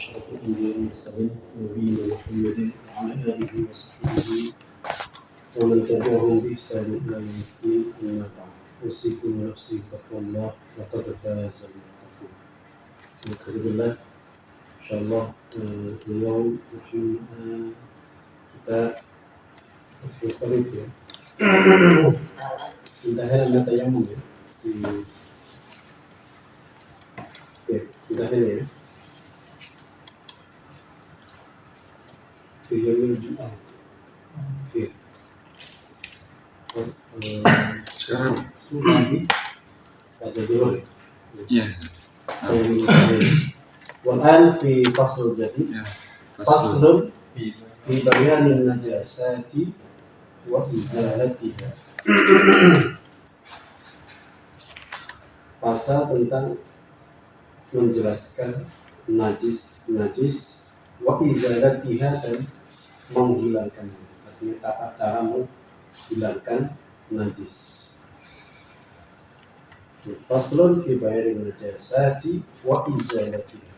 أشرف الأنبياء والمرسلين نبينا محمد وعلى آله وصحبه ومن تبعهم بإحسان إلى يوم الدين أما بعد أوصيكم ونفسي بتقوى الله لقد فاز المتقون. الحمد لله إن شاء الله اليوم نحن kita قريب ya انتهينا من التيمم ya انتهينا ya في يوم الجمعة. Oke. Sekarang lagi pada dulu ya. والآن في فصل جديد. فصل في بيان النجاسات وإزالتها. Pasal tentang menjelaskan najis wa izalatiha dan menghilangkannya. Artinya tata cara menghilangkan najis. Faslun fi bayanin najasati wa izalatiha.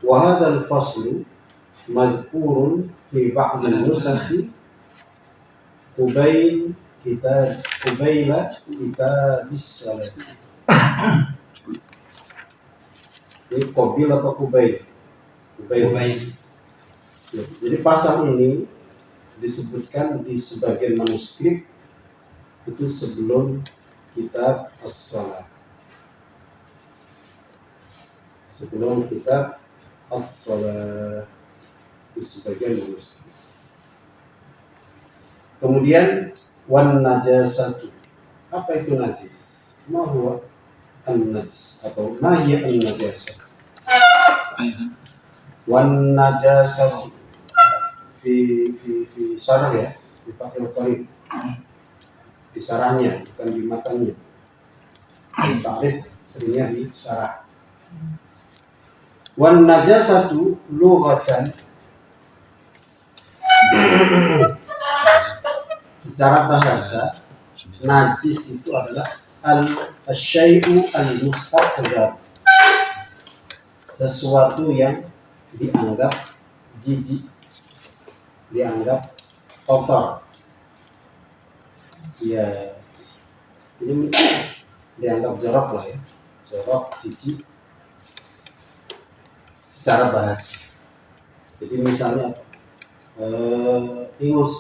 Wa hadzal faslu madhkurun fi ba'd an-nusakh qubayla kitabis salat. Ini qabil apa kubayl? Kubayl. Ya, jadi pasal ini disebutkan di sebagian manuskrip itu sebelum kitab as-salat. Sebelum kitab as-salat di sebagian manuskrip. Kemudian wan najasatu. Apa itu najis? Ma huwa an-najis atau ma hiya an-najasah? Wan najasatu fi syarah ya, di Fathul Qarib. Di syarahnya, bukan di matanya. Ta'rif seringnya di syarah. Wan najasatu lughatan secara bahasa najis itu adalah al-syai'u al-mustaqdar, sesuatu yang dianggap jijik, dianggap kotor. Ya, ini dianggap jorok lah ya, jorok, jijik secara bahasa. Jadi misalnya ingus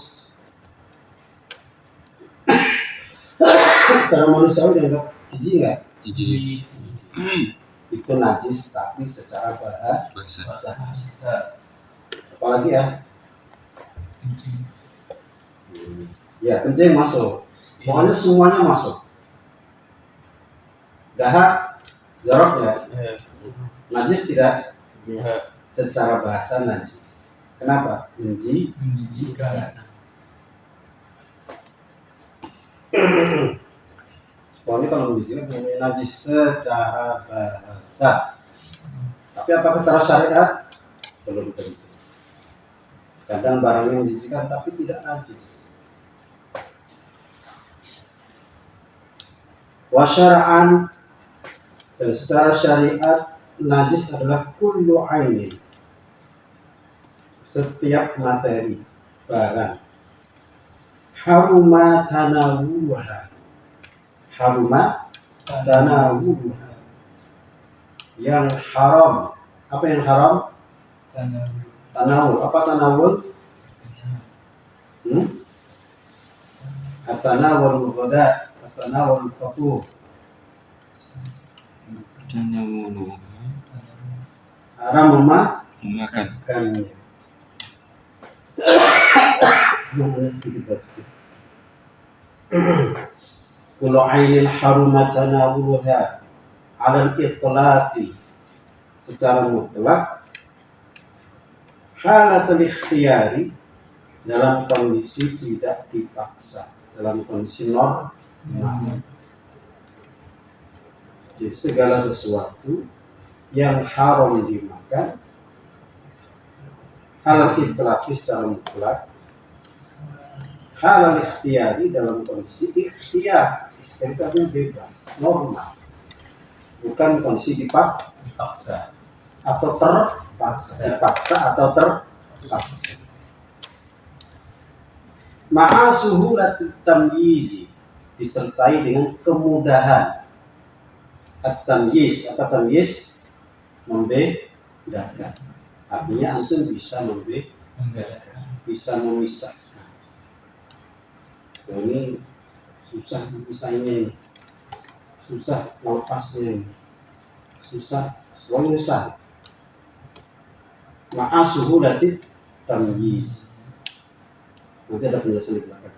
secara manusiawi dianggap jijik nggak? Jijik. Itu najis tapi secara bahasa. Apalagi ya? Ya, kencing masuk. Pokoknya semuanya masuk. Dahak, jorok nggak? Najis tidak? Secara bahasa najis. Kenapa? Menjijikan. Pokoknya kalau menjijikan namanya najis secara bahasa. Tapi apakah secara syariat? Belum tentu. Kadang barangnya menjijikan tapi tidak najis. Wa syar'an, dan secara syariat najis adalah kullu ainin, setiap materi, barang. Haruma tanawuha, yang haram. Apa yang haram? Tanawul. Apa tanawul? At-tanawul ghada, at-tanawul fatur. Tanawul Haram memakannya. Kullu ainin haruma tanawuluha 'ala al-itlaqi, secara mutlak, halatul ikhtiyari, dalam kondisi tidak dipaksa, dalam kondisi normal. Jadi segala sesuatu yang haram dimakan halal itlaqi secara mutlak, halal ikhtiyari dalam kondisi ikhtiar. Itu artinya bebas, normal. Bukan kondisi dipaksa. paksa atau terpaksa, dipaksa atau terpaksa. Ma'a suhulatit tamyiz, disertai dengan kemudahan. At-tamyiz, apa tamyiz? Membedakan. Artinya antum bisa membedakan, bisa memisahkan. Nah, ini susah memisahnya ini, susah melepasnya ini, susah, semuanya susah. Ma'a suhulatit tamyiz. Nanti ada penjelasan di belakang.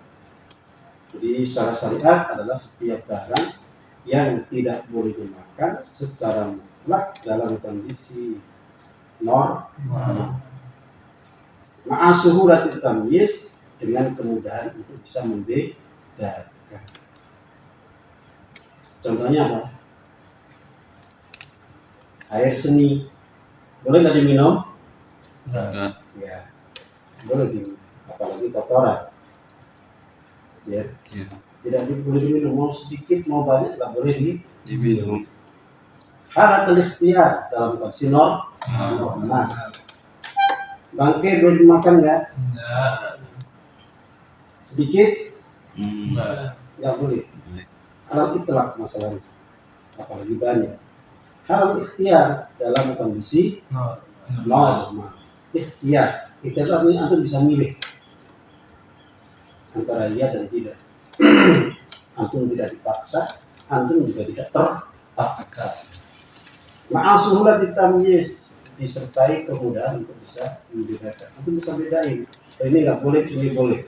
Jadi secara syariat adalah setiap barang yang tidak boleh dimakan secara mutlak dalam kondisi normal. Ma'a suhulatit tamyiz, dengan kemudahan untuk bisa membedakan. Contohnya apa? Air seni boleh nggak diminum? Enggak. Ya, boleh diminum. Apalagi kotoran, ya, tidak boleh diminum, mau sedikit mau banyak nggak boleh diminum. Halatul ikhtiyar dalam kondisi normal. Bangkai boleh dimakan nggak? Sedikit? Nggak boleh. Halal itlaq masalahnya, apalagi banyak. Halal ikhtiyar dalam kondisi normal. Ikhtiyar, ikhtiyar artinya antum bisa milih antara iya dan tidak. Antum tidak dipaksa, antum juga tidak terpaksa. Ma'a suhulatit tamyiz, disertai kemudahan untuk bisa membedakan. Antum bisa bedain, ini nggak boleh, ini boleh.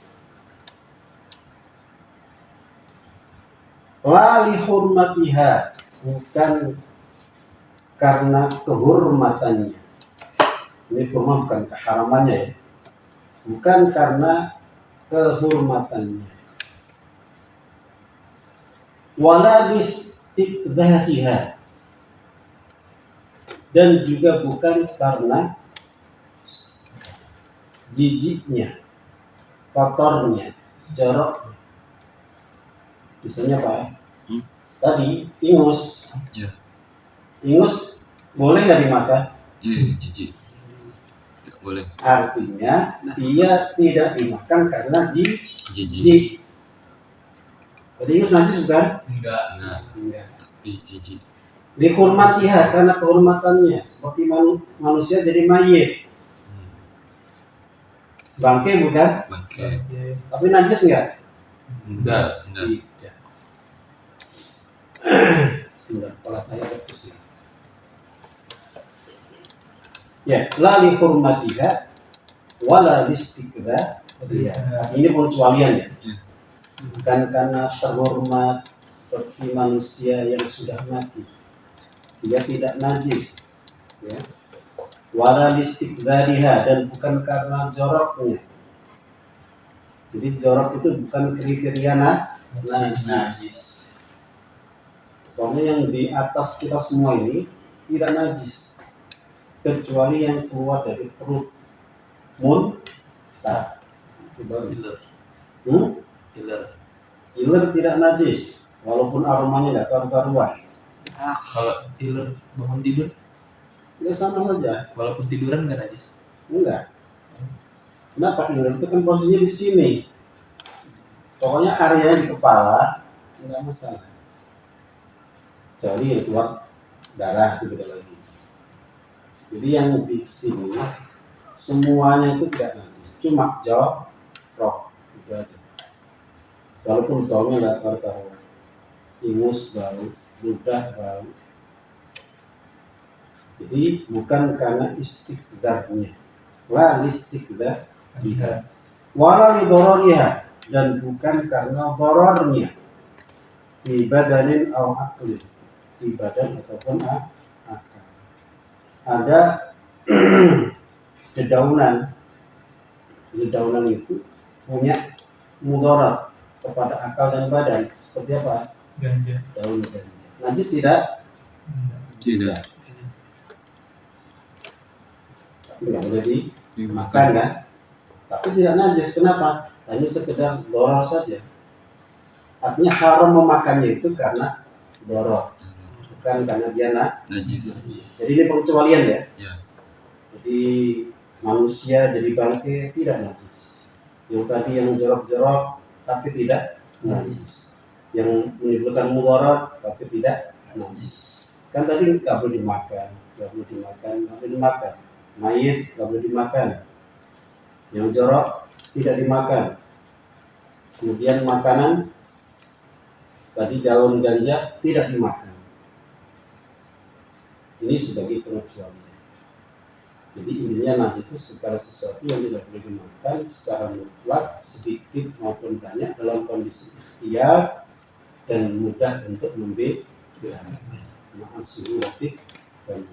La li hurmatiha, bukan karena kehormatannya. Ini hurmat bukan keharamannya ya. Bukan karena kehormatannya. Wala listiqdhahiha, dan juga bukan karena jijiknya, kotornya, joroknya. Misalnya Pak, tadi ingus, ingus boleh nggak dimakan? Jijik, tidak boleh. Artinya dia tidak dimakan karena jijik. Jadi ingus najis bukan? Enggak. Tapi jijik. Dihormatiha karena kehormatannya, seperti manusia jadi mayit. Bangkai bukan? Bangkai. Tapi najis enggak? Enggak. Tidak. Sudah, kepala saya terpusing. Ya, la li hurmatiha wala listiqdha. Ini pengecualian ya. Bukan karena terhormat seperti manusia yang sudah mati, dia tidak najis, ya. Wala listiqdhariha, dan bukan karena joroknya. Jadi jorok itu bukan kriteria najis. Pokoknya yang di atas kita semua ini tidak najis, kecuali yang keluar dari perut muntah. Itu baru. Iler tidak najis, walaupun aromanya nggak karu-karuan. Kalau iler bangun tidur, Ya sama saja. walaupun tiduran nggak najis. Enggak. Kenapa iler itu kan posisinya di sini. Pokoknya areanya di kepala, enggak masalah. Kecuali yang keluar darah itu beda lagi. Jadi yang di sini semuanya itu tidak najis, cuma jorok itu aja. Walaupun baunya nggak karu-karuan, ingus bau, ludah bau. Jadi bukan karena istiqdharnya, la listiqdhariha, wala lidororiha, dan bukan karena dorornya, di badanin aw aqlin, di badan ataupun akal. Ada dedaunan itu punya mudarat kepada akal dan badan. Seperti apa? Ganja. Daun ganja. Najis tidak? Tidak. Tapi nggak boleh dimakan kan? Tapi tidak najis. Kenapa? Hanya sekedar doror saja. Artinya haram memakannya itu karena doror, bukan karena dia Najis. Jadi ini pengecualian ya. Ya. Jadi manusia jadi bangkai tidak najis. Yang tadi yang jorok-jorok tapi tidak najis. Yang menimbulkan mudarat tapi tidak najis. Kan tadi nggak boleh dimakan, nggak boleh dimakan. Mayit nggak boleh dimakan. Yang jorok tidak dimakan. Kemudian makanan tadi daun ganja tidak dimakan. Ini sebagai pengecualian. Jadi intinya najis itu segala sesuatu yang tidak boleh dimakan secara mutlak, sedikit maupun banyak dalam kondisi ikhtiar dan mudah untuk membedakan. Ma'asuhu watik dan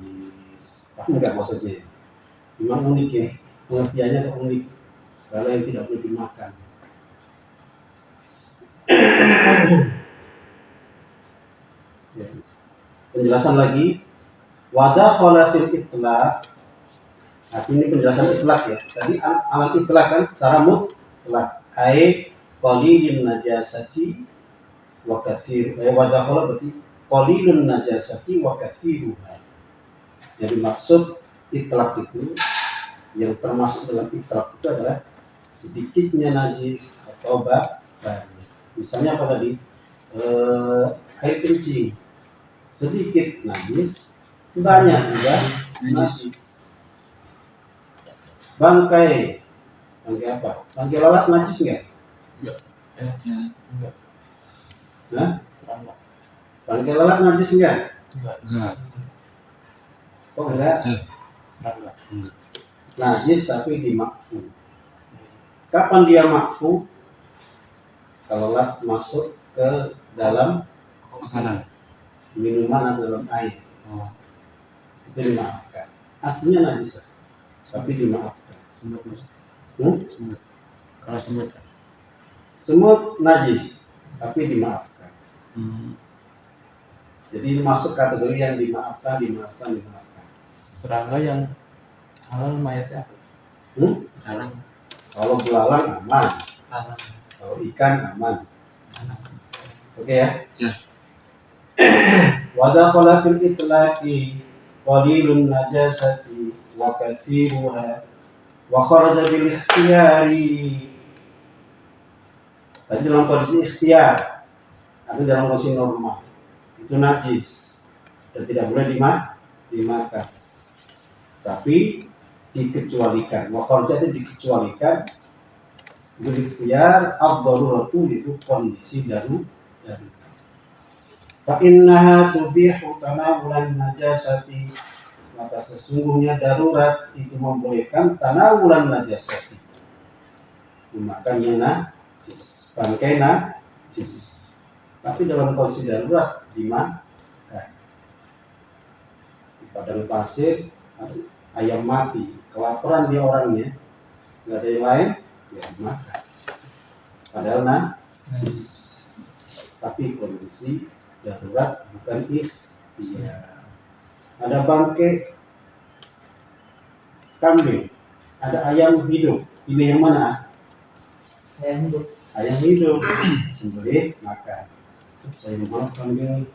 enggak maksudnya. Memang unik ini, pengertiannya kok unik. Segala yang tidak boleh dimakan. Ya. Penjelasan lagi, wadah khalafil itlaq. Nah, ini penjelasan itlaq ya. Tadi alat itlaq kan cara mutlaq. Ai qalilun najasati wa katsir. Wadah khala berarti qalilun najasati wa katsiruha. Jadi maksud itlaq itu yang termasuk dalam itlaq itu adalah sedikitnya najis atau banyak. Misalnya apa tadi? Air kencing sedikit najis, banyak juga najis. Bangkai apa? Bangkai lalat najis nggak? Enggak. Enggak. Nah, Serangga. bangkai lalat najis nggak? Enggak. Kok enggak? Serangga. Enggak. Najis tapi dimakfu. Kapan dia makfu? Kalau lalat masuk ke dalam Makanan. minuman atau dalam air, Oh. itu dimaafkan. Aslinya najis, tapi dimaafkan. Semut masuk. Semut. Kalau semut. Semut najis, tapi dimaafkan. Jadi masuk kategori yang dimaafkan. Serangga yang halal mayatnya apa? Salam. Kalau belalang aman, Halal. kalau ikan aman. Oke ya? Ya. Wadakhala fil itlaqi qalilun najasati wa katsiruha wa kharaja bil ikhtiyari. Tadi dalam kondisi ikhtiar atau dalam kondisi normal itu najis dan tidak boleh dimakan. Tapi dikecualikan. Wa kharaja itu dikecualikan bil ikhtiyar ad-daruratu itu kondisi darurat. Fa innaha tubihu tanawulan najasati, maka sesungguhnya darurat itu membolehkan tanawulan najasati, memakan yang najis, bangkai najis. Tapi dalam kondisi darurat dimakan. Di padang pasir ayam mati, kelaparan dia orangnya, nggak ada yang lain, ya dimakan. Padahal najis. Tapi kondisi darurat bukan ikhtiar. Ada bangkai kambing, ada ayam hidup. Pilih yang mana? Ayam hidup. Ayam hidup, sembelih makan. Saya mau kambing.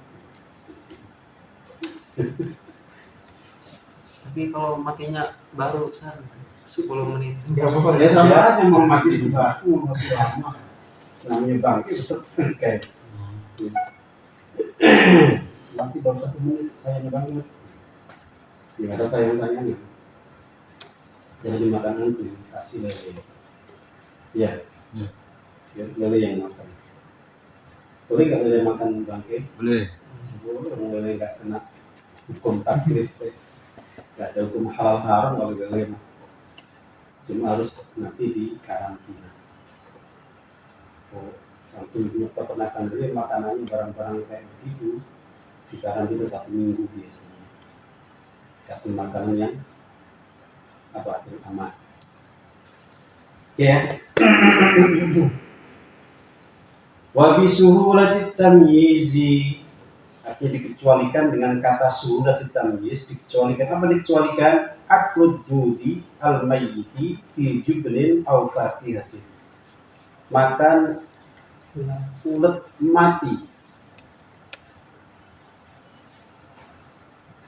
Tapi kalau matinya baru 10 menit. Enggak apa-apa. Ya sama aja mau mati juga, mau mati lama. Namanya bangkai tetap bangkai. Mati baru 1 menit, sayang banget. Ya ada sayang-sayangnya. Jangan dimakan nanti, kasih lele. Ya. Lele yang makan. Boleh nggak lele makan bangkai? Boleh. Boleh, lele nggak kena hukum taklif. Nggak ada hukum halal haram kalau lele makan. Cuma harus nanti di karantina. Waktu punya peternakan dulu makanannya barang-barang kayak begitu di karantina 1 minggu biasanya. Kasih makanan yang apa yang aman. Ya. Wa bi suhulatit tamyizi, artinya dikecualikan dengan kata suhulatit tamyiz. Dikecualikan apa? Dikecualikan aklud dudi al mayyiti fi jublin aw faqihatin, makan ulet mati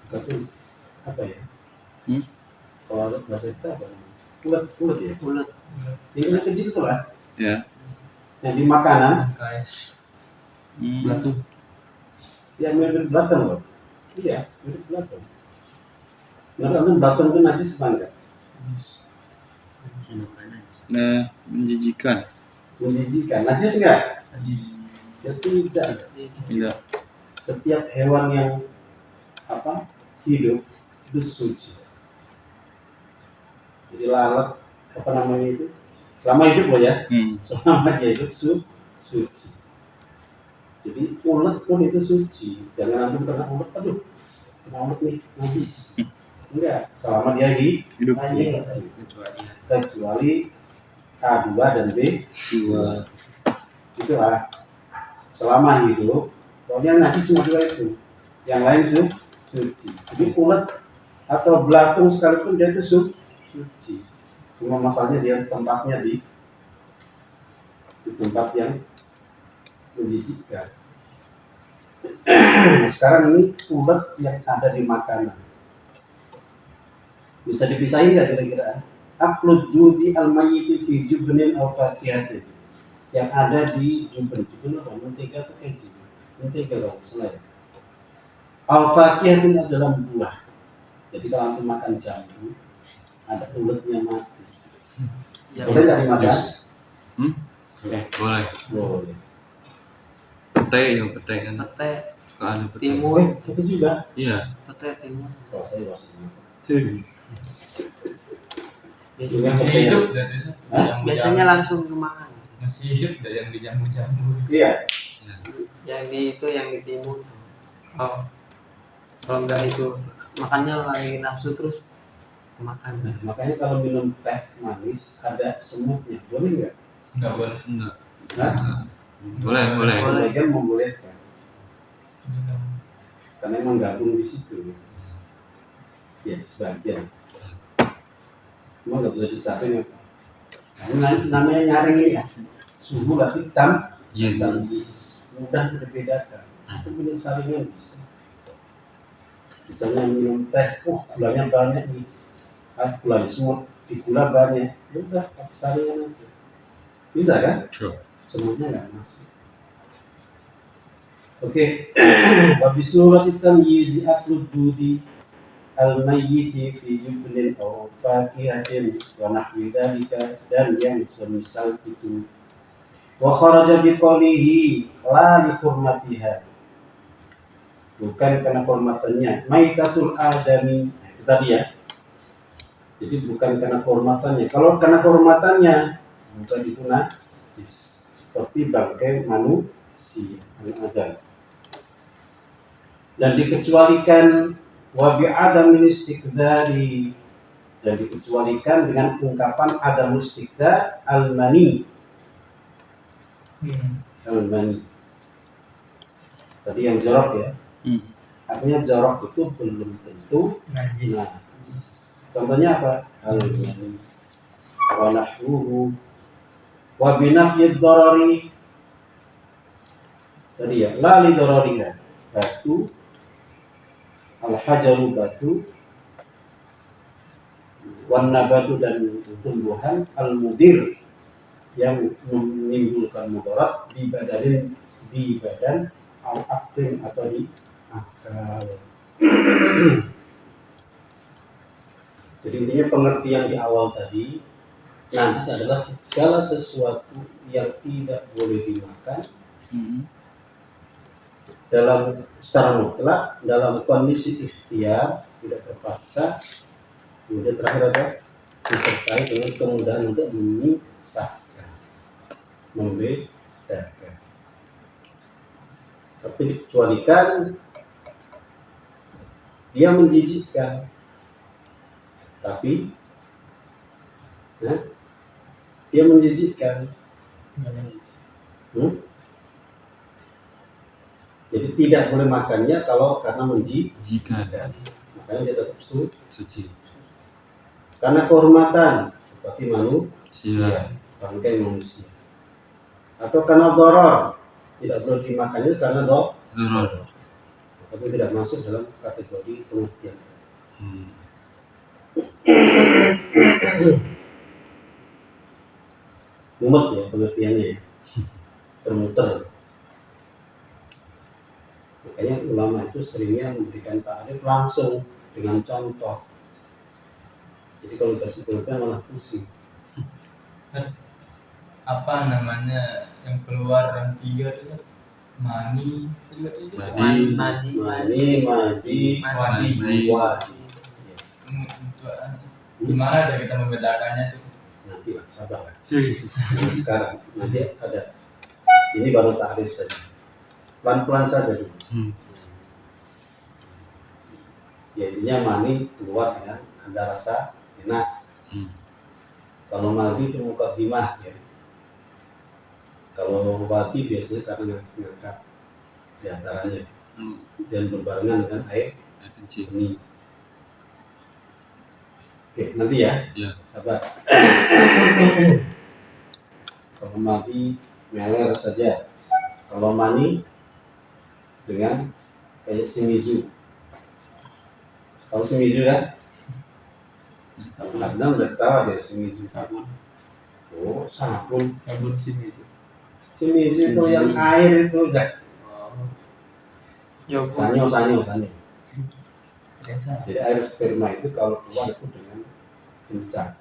Tapi apa ya? Hmm? Kalau ada bahasa kita apa? Ulet ya. Ulet. Yang kecil itu lah. Ya. Yang di makanan, Belatung. yang mirip belatung loh. Iya, mirip belatung. Menurut antum belatung itu najis apa enggak? Nah, menjijikan. Menjijikan. Najis enggak? Ya tidak. Tidak. Setiap hewan yang hidup itu suci. Jadi lalat apa namanya itu? Selama hidup loh ya. Selama dia hidup suci. Jadi ulet pun itu suci. Jangan antum kena ulet, aduh, kena ulet nih najis. Enggak, selama dia Hidup. kecuali A2 dan B2. Itu selama hidup, pokoknya najis cuma dua itu. Yang lain suci. Jadi ulet atau belatung sekalipun dia itu suci. Cuma masalahnya dia tempatnya di tempat yang menjijikkan. Sekarang ini ulet yang ada di makanan bisa dipisahin nggak kira-kira? Aklud dudi al-mayyiti fi jubnin aw fakihatin. Yang ada di jubn apa? Mentega atau keju? Mentega kalau salah ya. Aw fakihatin adalah buah. Jadi kalau antum makan jambu, ada uletnya mati. Boleh nggak dimakan? Boleh. Pete kan. Pete Suka ada pete. timur. Itu juga. Iya. Pete timur. Oh, saya maksudnya. Biasanya langsung kemakan. Masih hidup dah yang di jambu-jambu. Iya. Yang di itu yang di timur. Oh, kalau enggak itu makannya lagi nafsu terus makan. Nah, makanya kalau minum teh manis ada semutnya, boleh nggak? Enggak boleh. Enggak. Nah, Boleh. sebagian membolehkan, karena emang gabung di situ. Ya, sebagian. Cuma nggak bisa disaring apa. Nah, namanya nyaring ini ya. Suhu berarti hitam, Yes. mudah dibedakan. Itu minum saringan bisa. Misalnya minum teh, gulanya banyak nih. Gulanya semut, di gula banyak. Ya udah, pakai saringan aja. Bisa kan? Sure. Semutnya nggak masuk. Oke. Babi surat ikan yizi aklud dudi al-mayyiti fi jubnin aw fakihatin wa nahwi dzalika, dan yang semisal itu. Wa kharaja biqaulihi la li hurmatiha, bukan karena kehormatannya. Maitatul adami, itu tadi ya. Jadi bukan karena kehormatannya. Kalau karena kehormatannya, bukan itu najis. Seperti bangkai manusia, anak Adam. Dan dikecualikan wa bi adamin istiqdari, dan dikecualikan dengan ungkapan adam istiqdar al-mani. Al-mani. Tadi yang jorok ya. Artinya jorok itu belum tentu najis. Contohnya apa? Al-mani. Wa nahwuhu wa binafyid darari. Tadi ya, la li darariha, batu, al-hajaru batu, wan nabatu dan tumbuhan, al-mudir yang menimbulkan mudarat, di badan al-aqlim atau di akal. Jadi intinya pengertian di awal tadi, najis adalah segala sesuatu yang tidak boleh dimakan dalam secara mutlak, dalam kondisi ikhtiar, tidak terpaksa. Kemudian terakhir ada disertai dengan kemudahan untuk memisahkan, membedakan. Tapi dikecualikan dia menjijikkan, tapi dia menjijikkan. Jadi tidak boleh makannya kalau karena menjijikkan. Makanya dia tetap suci. Karena kehormatan seperti manusia, bangkai manusia. Atau karena doror, tidak boleh dimakannya karena doror. tapi tidak masuk dalam kategori pengertian. Mumet ya pengertiannya ya. Bermuter. Makanya ulama itu seringnya memberikan ta'rif langsung dengan contoh. Jadi kalau dikasih pengertian malah pusing. Apa namanya yang keluar yang 3 itu Sat? Mani itu Madi. Madi, Wadi. wadi. Gimana aja kita membedakannya itu Sat? Nanti lah, sabar lah. Sekarang nanti ada. Ini baru ta'rif saja. Pelan-pelan saja dulu. Ya intinya mani keluar dengan ada rasa enak. Kalau madi itu mukaddimah ya. Kalau wadi biasanya karena ngangkat di antaranya dan berbarengan dengan air kencing. seni. Oke, nanti ya. Ya. Sabar. Kalau madi meler saja. Kalau mani dengan kayak simizu. Tahu simizu ya? Adnan udah tahu deh simizu. Sabun. Oh, sabun. Sabun sini itu. Simizu itu yang air itu aja. Yogurt. Sanyo. Biasa. Jadi air sperma itu kalau keluar itu dengan kencang,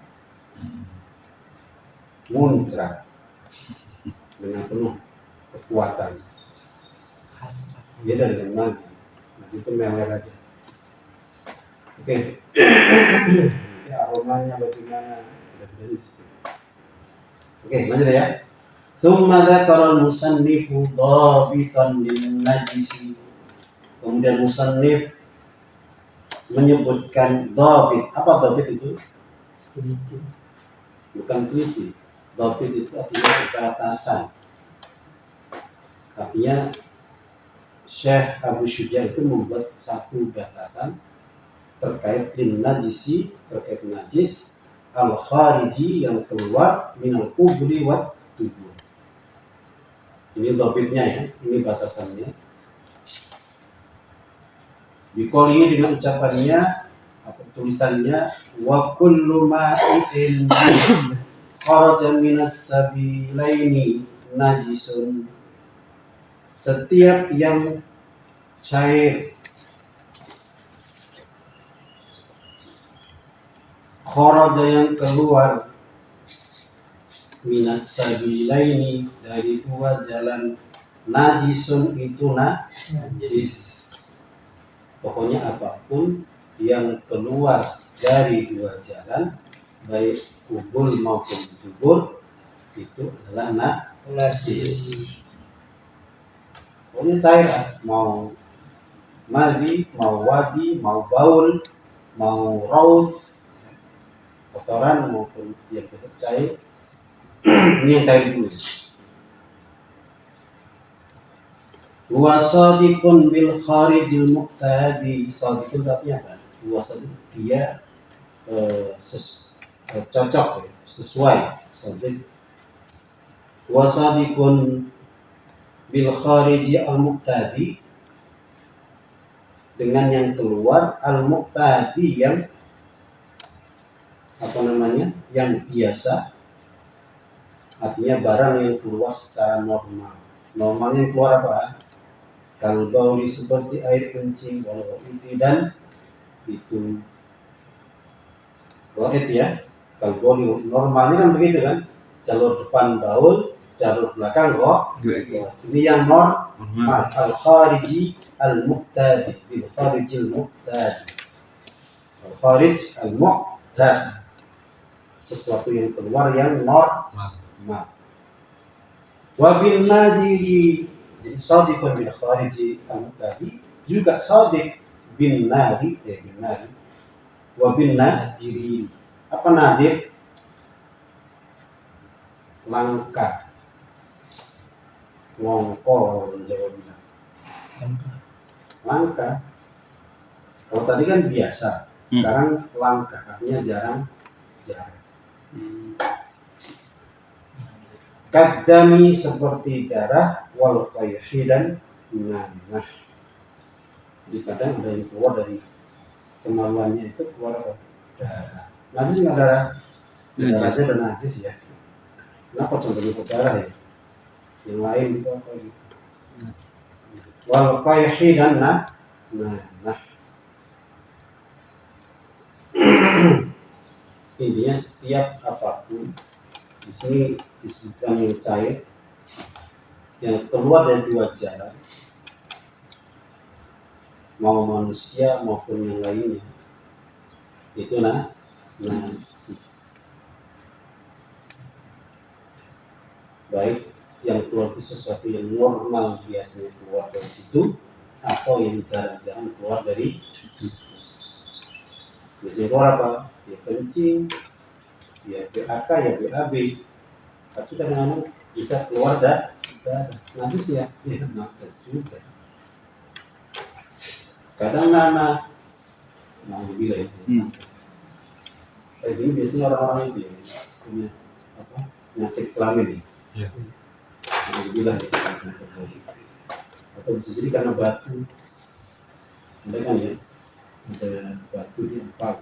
muncrat dengan penuh kekuatan. Beda dengan mani. Mani itu meler aja. Oke. Ya, aromanya bagaimana? Beda-beda di situ. Oke, lanjut ya. Tsumma dzakara al-musannifu dhabitan lin-najisi. Kemudian musannif menyebutkan dhabit. Apa dhabit itu? Bukan teliti. Dhabit itu artinya batasan. Artinya Syekh Abu Syuja itu membuat satu batasan terkait lin-najisi, terkait najis al-khariji yang keluar minal qubuli wa dubur. Ini dhabitnya ya, ini batasannya. Biqolihi dengan ucapannya atau tulisannya wa kullu ma'in kharaja minas sabilaini najisun. Setiap yang cair kharaja yang keluar minas sabilaini dari dua jalan najisun itu najis. Pokoknya apapun yang keluar dari dua jalan baik kubul maupun dubur itu adalah najis. Pokoknya cair, mau madi, mau wadi, mau baul, mau raus, kotoran maupun yang tetap cair. Ini yang cair dulu. Wa sadiqun bil kharijil muqtadi. Sadiqun artinya apa? Wa sadiq dia cocok ya, sesuai. Sadiq. Wa sadiqun bil khariji al muqtadi dengan yang keluar al muqtadi yang apa namanya? Yang biasa. Artinya barang yang keluar secara normal. Normalnya yang keluar apa? Kalau bauli seperti air kencing, walau itu dan itu. Wahid ya. Kalau bauli normalnya kan begitu kan? Jalur depan baul, jalur belakang kok. Ini yang normal. Al-khariji al-muqtadi. Al-khariji al-muqtadi. Al-kharij al-muqtadi. Sesuatu yang keluar yang normal. Wabil nadiri, jadi sadiqun bil khariji al-muqtadi juga sadiq bin nadi, wabil nadiri. Apa nadir? Langka, ngongko orang Jawa bilang. Langka. Kalau tadi kan biasa, sekarang langka, artinya jarang. Kadami seperti darah wal qayhi dan nanah. Jadi kadang ada yang keluar dari kemaluannya itu keluar apa? Darah. Najis nggak darah? Darahnya udah najis ya. Kenapa contohnya darah ya? Yang lain itu apa gitu? Wal qayhi dan nah. Intinya setiap apapun di sini disebutkan yang cair yang keluar dari dua jalan, mau manusia maupun yang lainnya, itu najis. Baik yang keluar itu sesuatu yang normal biasanya keluar dari situ, atau yang jarang-jarang keluar dari situ. Biasanya keluar apa? Ya kencing, ya BAK, ya BAB. Tapi kadang-kadang bisa keluar darah. Najis ya, ya najis juga. Kadang mau bilang itu. Kayak gini biasanya orang-orang itu ya punya apa? Penyakit kelamin. Iya. Mau bilang itu atau bisa jadi karena batu. Ada kan ya? Ada batu di empal.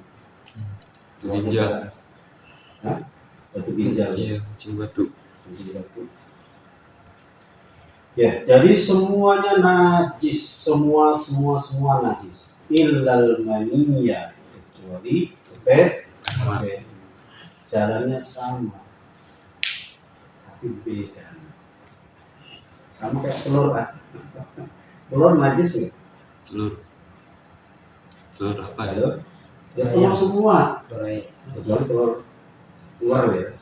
Ginjal. Hah? Batu ginjal. Iya, kucing batu. Ya, jadi semuanya najis, semua najis. Illal maniyya, kecuali sperma. Jalannya sama, tapi beda. Sama kayak telur kan? Telur najis nggak? Telur apa ya? Telur? Ya telur semua. Kecuali telur luar ya.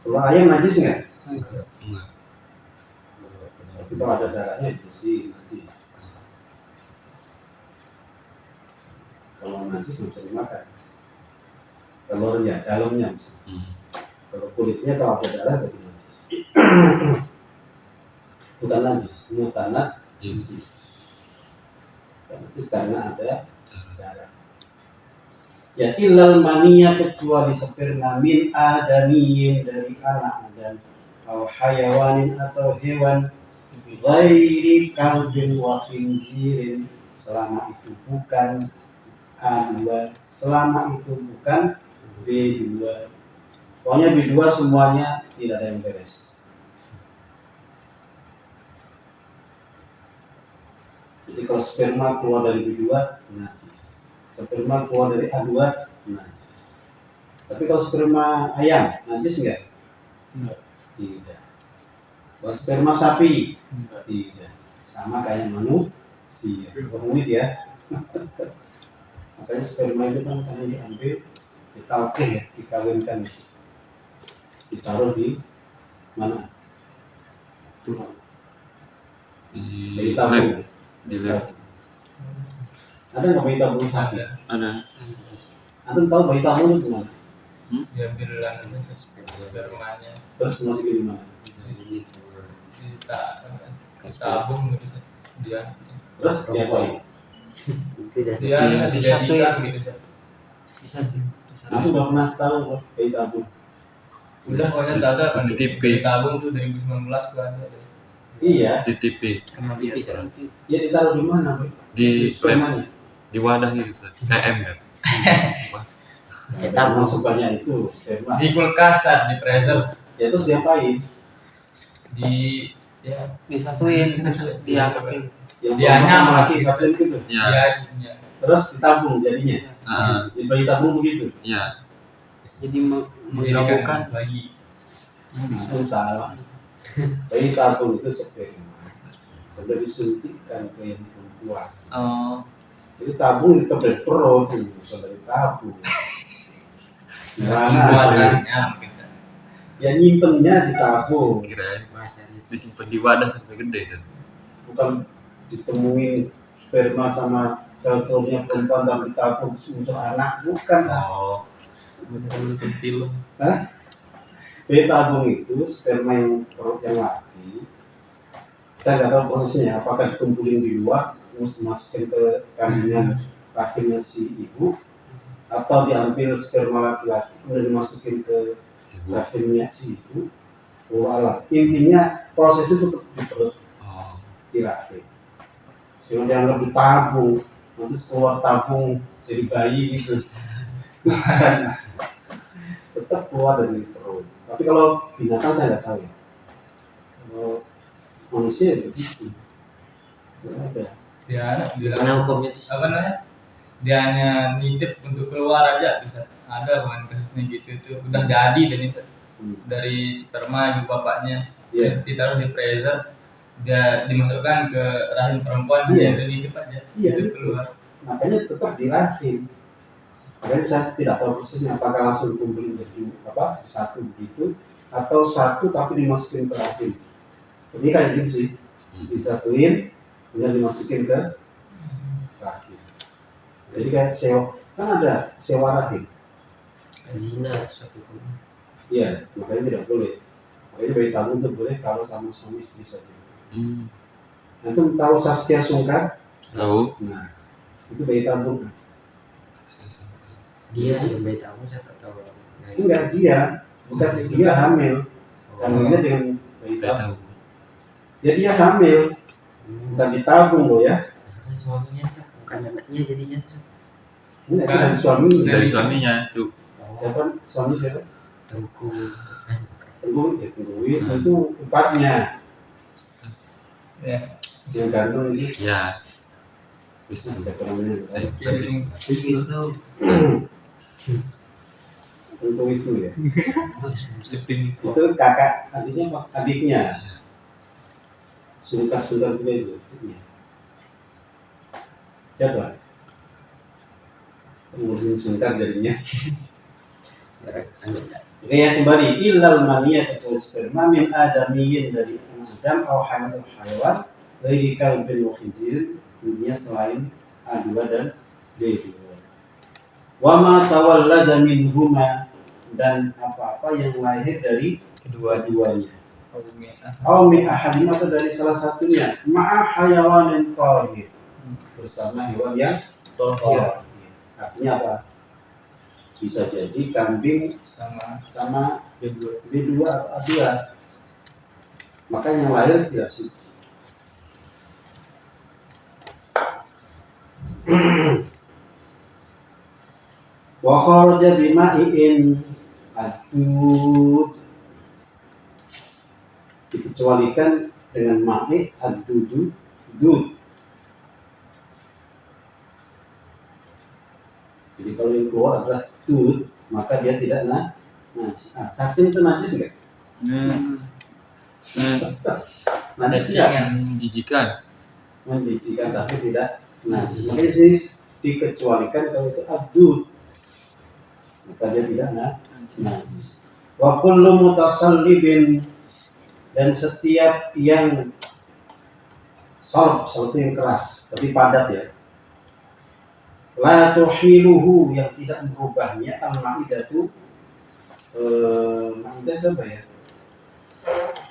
Telur ayam najis nggak? Enggak. Tapi kalau ada darahnya bersih najis. Kalau najis nggak bisa dimakan. Telurnya, dalamnya misalnya. Kalau kulitnya kalau ada darah jadi najis. Bukan najis, mutanat najis. Najis karena ada darah. Ya ilal maniyya, kecuali sperma min adamiyin, dari anak Adam, atau hayawanin atau hewan, ghairi kalbin wa khinzirin, selama itu bukan A2, selama itu bukan B2. Pokoknya B2 semuanya tidak ada yang beres. Jadi kalau sperma keluar dari B2 najis, sperma keluar dari A2 najis. Tapi kalau sperma ayam najis enggak? Enggak. Tidak. Kalau sperma sapi Enggak. tidak. Sama kayak manusia. Rumit ya. Makanya sperma itu kan karena diambil, ditalkeh ya, dikawinkan, ditaruh di mana? Bayi tabung. Di lab. Ada nggak bayi tabung sapi? Ada. Antum tahu bayi tabung itu gimana? Diambil aja spermanya, Terus masukin di mana? ditabung gitu dia. Terus diapain? Dia dijadikan gitu. Bisa Aku nggak pernah tahu loh bayi tabung. Udah pokoknya ada kan Di TV. ditabung tuh 2019 tuh ada. Iya. Di TV. Ya ditaruh di mana? Boy? Di lab. spermanya. Di wadah gitu. KM kan. Tabung sebanyak itu sperma. Di kulkasan, di freezer, Ya terus diapain? di ya disatuin terus diangkatin. Yang Dia perempuan sama nyaman. laki satuin gitu. Ya. ya. Terus ditabung jadinya. Heeh. Di bayi tabung begitu. Ya. Jadi menggabungkan. Bayi. Itu salah. Bayi tabung itu sperma. Udah disuntikkan ke yang perempuan. Oh. Jadi tabung tetap dari perut, bukan dari tabung. Gimana? Buatannya gitu. Ya nyimpennya di tabung, Kirain disimpan di wadah sampai gede kan. bukan ditemuin sperma sama sel telurnya perempuan dan ditabung terus muncul anak, bukan lah. Oh. Nonton film. Bayi tabung itu sperma yang perut yang laki. Saya nggak tahu prosesnya, apakah dikumpulin di luar, terus dimasukin ke kandungan rahimnya si ibu, atau diambil sperma laki-laki kemudian dimasukin ke Ibu. rahimnya si ibu. Walau intinya proses itu tetap di perut, Oh. di rahim. Yang dianggap ditabung, nanti keluar tabung jadi bayi gitu. Tetap keluar dari perut. Tapi kalau binatang saya nggak tahu ya. Kalau manusia ya begitu. Nggak ada. Dia anak bilang Mana hukumnya itu? apa namanya? Dia hanya nitip untuk keluar aja bisa. Ada bukan kasusnya gitu itu udah jadi dan itu dari sperma ibu bapaknya Iya. ditaruh di freezer, dia dimasukkan ke rahim perempuan, Iya. dia nitip aja, Iya, itu betul. keluar. Makanya tetap di rahim. Makanya saya tidak tahu persisnya apakah langsung kumpulin jadi apa satu begitu atau satu tapi dimasukin ke rahim. Jadi kayak gitu sih, disatuin kemudian dimasukin ke rahim. Jadi kayak sewa, kan ada sewa rahim. Zina satu pun. Iya, makanya tidak boleh. Makanya bayi tabung itu boleh kalau sama suami istri saja. Antum tahu Saskia Sungkar? Tahu? Nah, itu bayi tabung kan? Dia yang bayi tamu saya tak tahu. Enggak, dia bukan dia hamil. Hamilnya dengan bayi Saya tabung. tahu. Jadi dia hamil, bukan ditabung loh ya. Misalkan suaminya bukan anaknya jadinya tuh. Enggak, itu dari suaminya. Dari suaminya tuh. Siapa? Suami siapa? Tengku. Tengku, ya Tengku itu empatnya. Ya. Yang gandung ini. Ya. Wisnu. Siapa namanya? Wisnu. Tengku Wisnu ya. Ipin Itu kakak adiknya. Sungkar itu. Siapa? Ngurusin Sungkar jadinya. Oke ya, kembali ilal maniyah atau sperma min adamiyin dari Adam atau hayawan dari kalbin wa khinzir dunia selain A2 dan D2. Wa ma tawallada minhuma dan apa-apa yang lahir dari kedua-duanya. Aw min ahadim atau dari salah satunya ma'a hayawanin tahir bersama hewan yang tahir. Artinya apa? Bisa jadi kambing sama B2 atau A2. Maka yang lahir tidak suci. Wa kharaja bima'in adud, dikecualikan dengan ma'i ad-dudu dud. Jadi kalau yang keluar adalah dud, maka dia tidak najis. Cacing itu najis enggak? Najis enggak? Menjijikan. Menjijikan tapi tidak najis. Makanya sih dikecualikan kalau itu ad-dud, maka dia tidak najis. Wa kullu mutasallibin, dan setiap yang salb yang keras tapi padat ya, la tuhiluhu, yang tidak merubahnya al-ma'idatu. Ma'idah itu apa ya?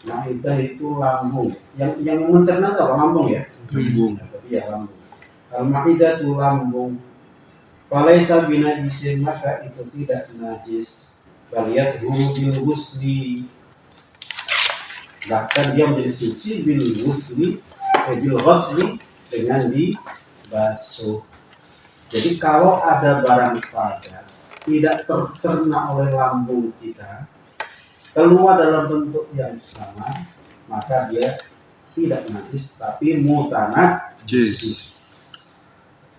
Ma'idah itu lambung. Yang mencerna itu apa? Lambung ya? Lambung. Iya, lambung. Al-ma'idatu lambung. Falaisa binajisin, maka itu tidak najis. Baliyat bil ghusli, bahkan dia menjadi suci bil ghusli dengan dibasuh. Jadi kalau ada barang padat tidak tercerna oleh lambung kita, keluar dalam bentuk yang sama, maka dia tidak najis tapi mutanajis.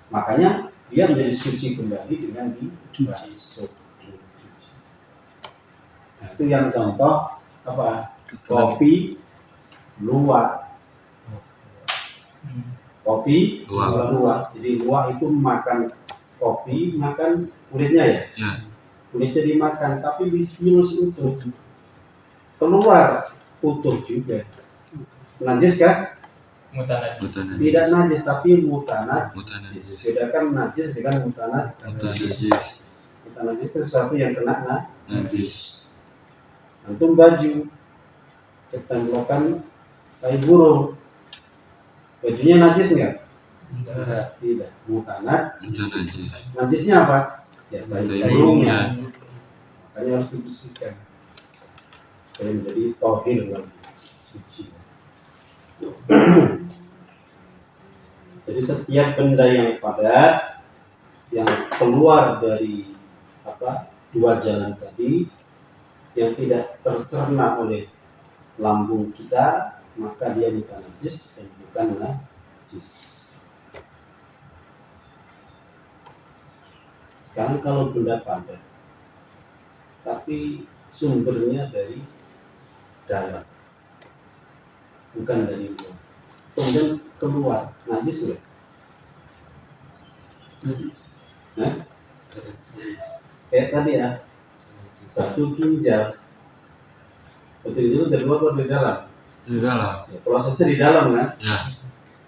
Makanya dia menjadi suci kembali dengan dibasuh. Nah, itu yang contoh apa? Kopi luwak. Kopi luwak. Jadi luwak itu makan kopi, makan kulitnya ya. Ya. Kulitnya dimakan, tapi minus utuh. Keluar utuh juga. Najis kan? Mutanajis. Tidak najis tapi mutanajis. Bedakan najis dengan mutanajis. Mutanajis itu sesuatu yang kena najis. Antum baju ketemblokan tai burung, bajunya najis nggak? Tidak. Mutanajis. Najisnya apa? Ya tai burungnya. Makanya harus dibersihkan supaya menjadi tahir lagi, suci. Jadi setiap benda yang padat yang keluar dari dua jalan tadi yang tidak tercerna oleh lambung kita, maka dia bukan najis dan bukan najis. Sekarang kalau benda padat tapi sumbernya dari dalam, bukan dari luar, kemudian keluar, najis nggak? Najis. Nah, kayak tadi ya, batu ginjal. Batu ginjal dari luar atau dari dalam? Di dalam. Ya, prosesnya di dalam kan? Ya.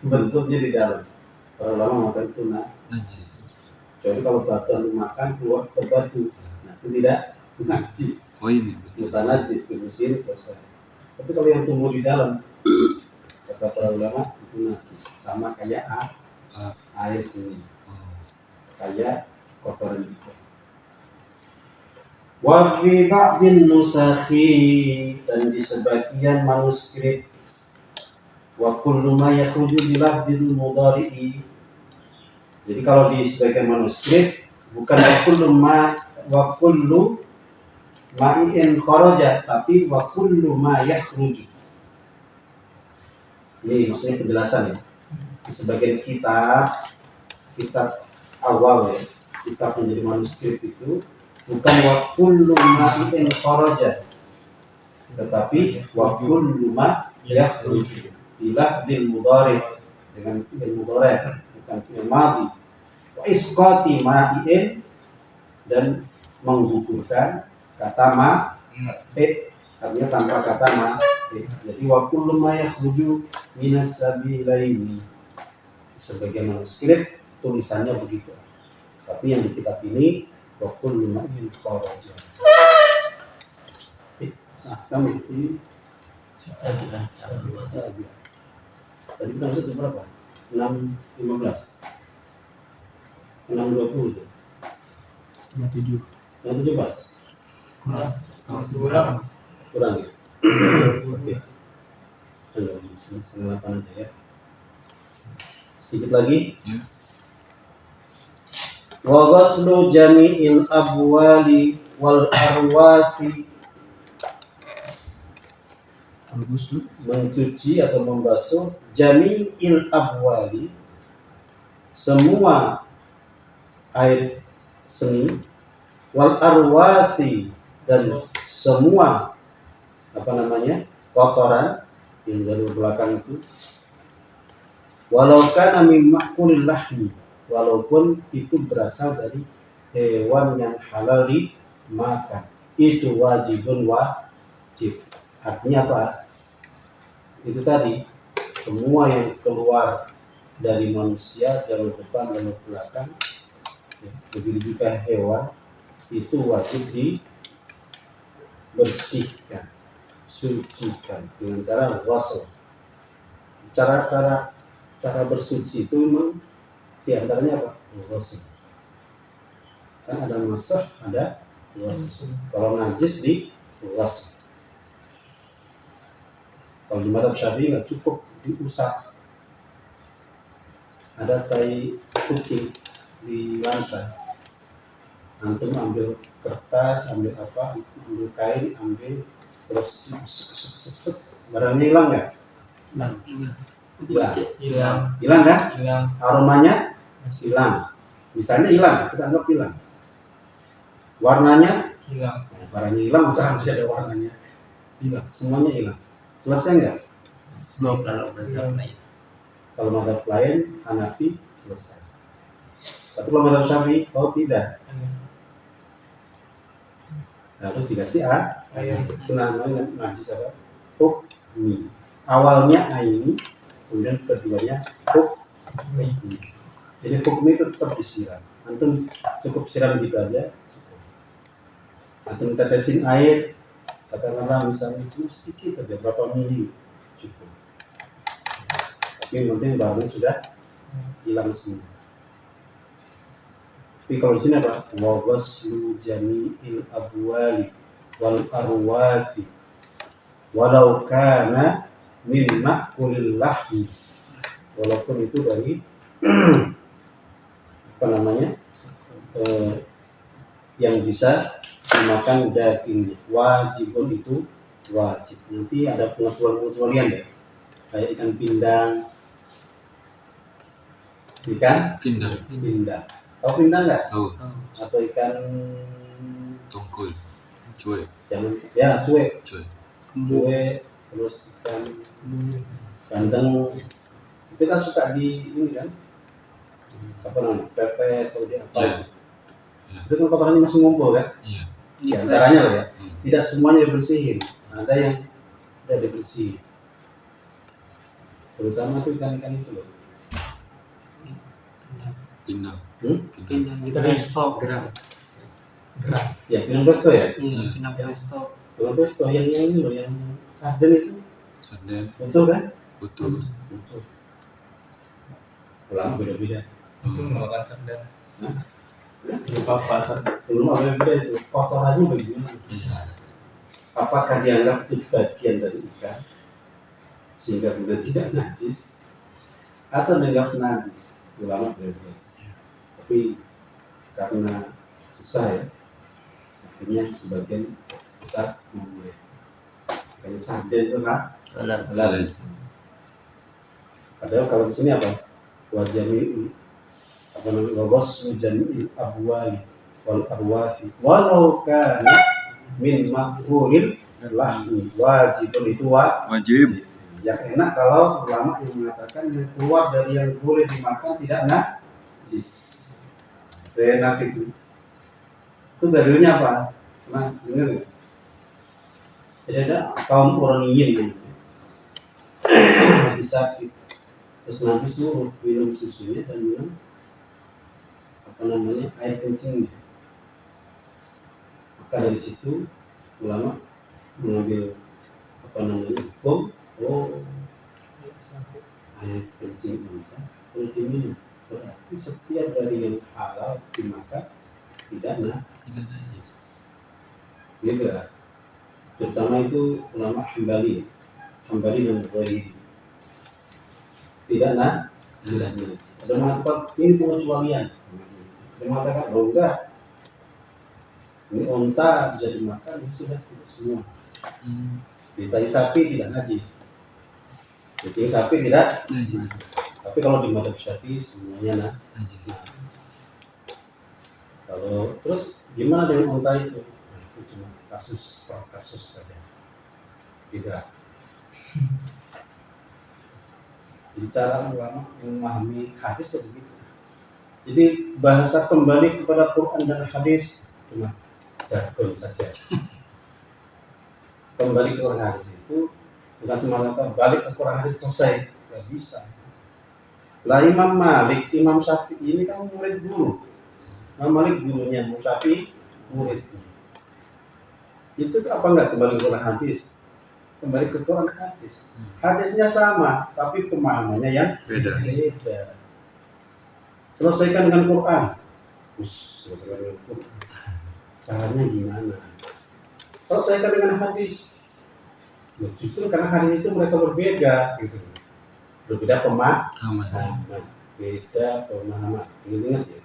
Bentuknya di dalam. Kalau lama makan itu Najis. Jadi kalau batu lu makan keluar ke batu, nah itu tidak najis. Oh ini. Bukan najis, dibersihin selesai. Tapi kalau yang tumbuh di dalam, kata para ulama itu najis. Sama kayak air sini, kayak kotoran juga. Wa fi ba'din nusakhi, dan di sebagian manuskrip, wa kullu ma yakhruju bi lafdil mudhari'i. Jadi kalau di sebagian manuskrip bukan wa kullu ma'in kharaja, tapi wa kullu ma yakhruju. Ini maksudnya penjelasan ya. Di sebagian kitab awal ya, kitab yang jadi manuskrip itu bukan wa kullu ma'in kharaja, tetapi wa kullu ma yakhruju ila fil mudhari, dengan fi'il mudhari bukan fi'il madhi. Wa isqati ma'in, dan menggugurkan kata ma artinya tanpa kata ma. Jadi wa kullu ma yakhruju minas sabilaini. Sebagian manuskrip tulisannya begitu, tapi yang di kitab ini wa kullu ma'in kharaja. Kami ini sabilah. Tadi kita masuk berapa? 6.15. 6.20. Setengah 7. 6.17. Kurang ya? Oke. Tanggal 9 aja ya. Sedikit lagi. Wa ghaslu jami'il abwali wal arwathi, mencuci atau membasuh jami'il abwali, semua air seni, wal arwathi, dan semua kotoran yang dari belakang itu, walau kana min ma'kulil lahmi, walaupun itu berasal dari hewan yang halal dimakan, itu wajibun wajib. Artinya apa? Itu tadi, semua yang keluar dari manusia, jalur depan, jalur belakang, begitu juga hewan, itu wajib dibersihkan, sucikan dengan cara ghusl. Cara bersuci itu memang diantaranya apa? Ghusl. Kan ada masah, ada ghusl. Kalau najis di ghusl. Kalau di mazhab Syafi'i nggak cukup diusap. Ada tai kucing di lantai, antum ambil kertas, ambil kain, ambil terus barangnya hilang nggak? Hilang kan? Aromanya hilang. Misalnya hilang, kita anggap hilang. Warnanya hilang. Barangnya hilang, masa harus ada warnanya? Hilang, semuanya hilang. Selesai nggak? Kalau mazhab lain, Hanafi, selesai. Tapi kalau mazhab Syafi'i, tidak. Harus dikasih itu namanya najis apa? Hukmi. Awalnya aini, kemudian keduanya hukmi. Jadi hukmi itu tetap disiram. Antum cukup siram gitu aja. Antum tetesin air, katakanlah misalnya cuma sedikit aja, berapa mili, cukup. Tapi yang penting barangnya sudah hilang semua. Tapi kalau di sini apa? Wa ghaslu jami'il abwali wal arwathi walau kana min ma'kulil lahmi, walaupun itu dari apa namanya yang bisa dimakan dagingnya. Wajibun itu wajib. Nanti ada pengecualian ya, kayak ikan pindang. Tahu pindang nggak? Tahu. Atau ikan Tongkol. Cuek. jangan ya cuek, Cuek. terus ikan bandeng itu kan suka di ini kan apa namanya pepes atau di apa Iya. gitu. Iya. Itu kan kotorannya masih ngumpul kan? Iya. Di antaranya loh ya. Hmm. Tidak semuanya dibersihin, ada yang tidak dibersihin. Terutama tuh ikan-ikan itu loh. Pindang. Pindang di Gerang. presto. Gerang. Ya, pinang presto ya. Iya, pindang presto. Pinang presto yang ini loh, yang sarden itu. Sarden. Betul kan? Betul. Betul. Ulama beda-beda. Itu makan sarden. Lupa pasar. Ulama beda-beda itu. Kotorannya bagaimana? Iya. Apakah dianggap itu bagian dari ikan sehingga kemudian tidak najis atau dianggap najis? Ulama beda-beda. Tapi karena susah ya, akhirnya sebagian besar memulai. Kayak sarden itu kan halal. Padahal kalau di sini apa? Wajami apa namanya? Wabas jami'il abwali wal arwathi walau kana min makhulil lahmi wajibun itu Wajib. yang enak kalau ulama yang mengatakan yang keluar dari yang boleh dimakan tidak najis. Enak itu. Itu dalilnya apa? Pernah dengar nggak? Jadi ada kaum Uraniyin lagi sakit, terus Nabi suruh minum susunya dan minum apa namanya air kencingnya. Maka dari situ ulama mengambil apa namanya hukum, air kencing unta boleh diminum. Berarti setiap dari yang halal dimakan tidak Tidak najis. gitu lah. Terutama itu ulama Hambali dan Zahiri tidak najis. Ada mengatakan ini pengecualian. Ada mengatakan enggak, ini unta bisa dimakan, ini sudah tidak semua. Di tai sapi tidak najis, di sapi tidak Najis. tapi kalau di madzhab Syafi'i semuanya Najis. najis. Kalau terus gimana dengan unta itu? Nah, itu cuma kasus per kasus saja. Gitu. Jadi cara ulama memahami hadis itu begitu. Jadi bahasa kembali kepada Quran dan hadis cuma jargon saja. Kembali ke Quran hadis itu bukan semata-mata balik ke Quran hadis selesai, nggak bisa. Lah Imam Malik, Imam Syafi'i ini kan murid guru. Imam Malik gurunya, Imam Syafi'i muridnya. Itu apa enggak kembali ke Quran hadis? Kembali ke Quran hadis. Hadisnya sama, tapi pemahamannya yang Beda. beda. Selesaikan dengan Quran. Selesaikan dengan Quran. Caranya gimana? Selesaikan dengan hadis. Nah, justru karena hadis itu mereka berbeda, gitu. Berbeda Aman. beda pemahaman. Ingat ya.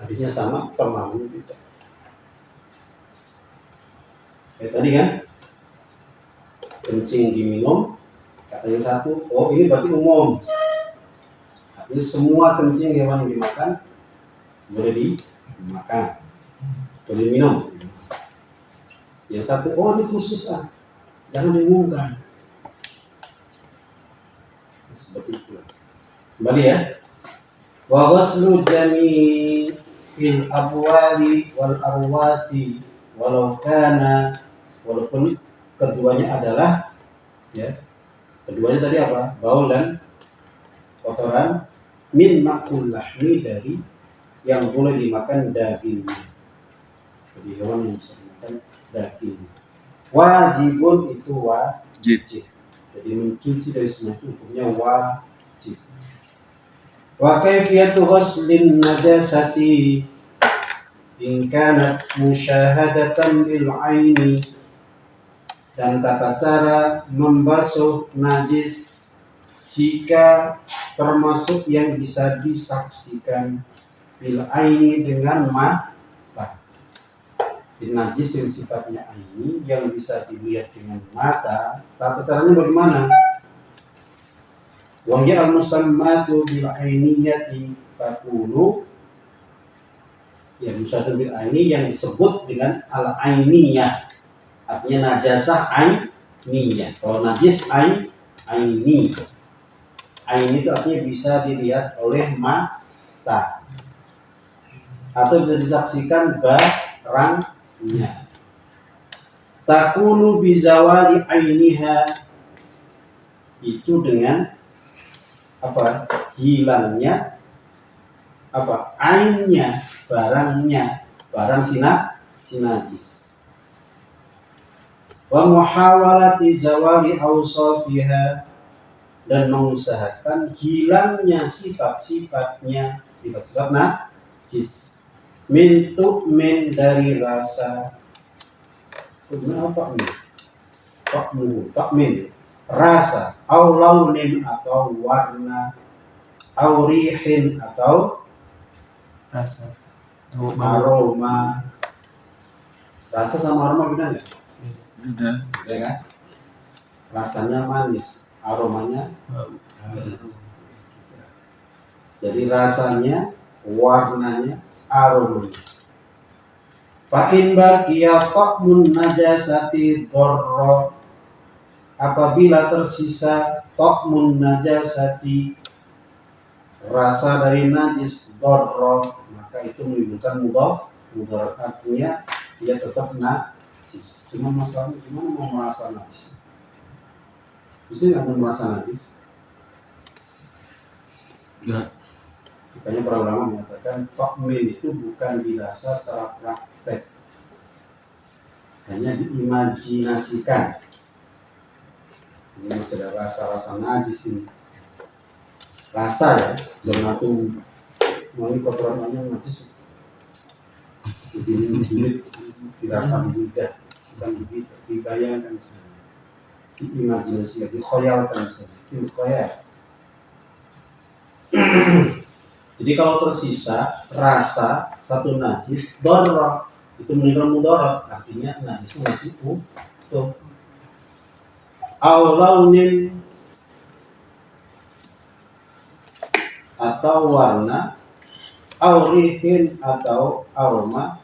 Hadisnya sama, pemahamannya beda. Kayak tadi kan, kencing diminum, katanya satu, oh ini berarti umum. Artinya semua kencing hewan yang dimakan boleh dimakan, boleh diminum. Yang satu, oh ini khusus jangan diumumkan. Seperti itu. Kembali ya. Wa ghuslu jami'il abwali wal arwati walaupun keduanya adalah ya. Keduanya tadi apa? Baul dan kotoran min ma'kul lahmi dari yang boleh dimakan dagingnya. Jadi hewan yang bisa dimakan daging. Wajibun itu wajib. Jadi mencuci dari semua itu hukumnya wajib. Wa kaifiyatu ghuslin najasati in kanat musyahadatan bil aini, dan tata cara membasuh najis jika termasuk yang bisa disaksikan bil aini dengan mata. Najis yang sifatnya aini yang bisa dilihat dengan mata, tata caranya bagaimana? Wa hiya al-musammatu bil ainiyati takunu, ya musammatu bil aini yang disebut dengan al-ainiyah, artinya najasah ainiyah. Kalau najis aini, aini itu artinya bisa dilihat oleh mata atau bisa disaksikan barangnya. Takunu bizawali ainiha, itu dengan apa? Hilangnya apa? Ainnya, barangnya, barang najis. Wa muhawalati zawali awsafiha, dan mengusahakan hilangnya sifat-sifatnya, sifat-sifat najis. Min dari rasa, apa nih? Takmin rasa, au launin atau warna, au rihin atau Rasa. aroma. Rasa sama aroma beda nggak? Udah. Ya kan? Rasanya manis, aromanya harum. Jadi rasanya, warnanya, aromanya. Fa'in baqiya ta'mun najasati dharra, apabila tersisa ta'mun najasati, rasa dari najis, dharra, maka itu menimbulkan mudarat, artinya dia tetap najis. Cuma masalahnya gimana mau merasa najis? Bisa nggak mau merasa najis? Enggak. Makanya para ulama mengatakan ta'min itu bukan didasar secara praktek, hanya diimajinasikan. Ini masih ada rasa-rasa najis ini. Rasa ya, belum aku mau ini kotorannya najis. Ini dirasa juga, bukan begitu. Dibayangkan saja, diimajinasikan, dikhoyalkan saja, dikhoyal. Jadi kalau tersisa rasa satu najis, dharra, itu menimbulkan mudarat, artinya najisnya masih utuh. Au launin, atau warna, au rihin atau aroma,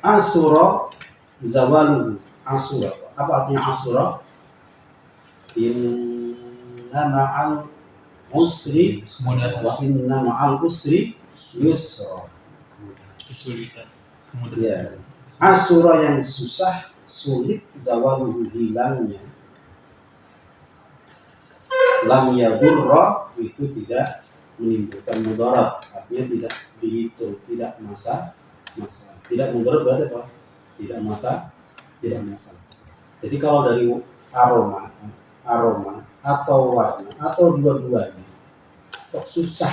asura zawaluhu. Asura, apa artinya asura? Inna ma'al usri wa inna ma'al usri yusra. Kesulitan, Ya. Asura yang susah, sulit, zawaluhu hilangnya. Lam yadurra, itu tidak menimbulkan mudarat, artinya tidak dihitung, tidak masalah. Tidak mudarat berarti apa? Tidak masalah. Jadi kalau dari aroma atau warna atau dua-duanya kok susah,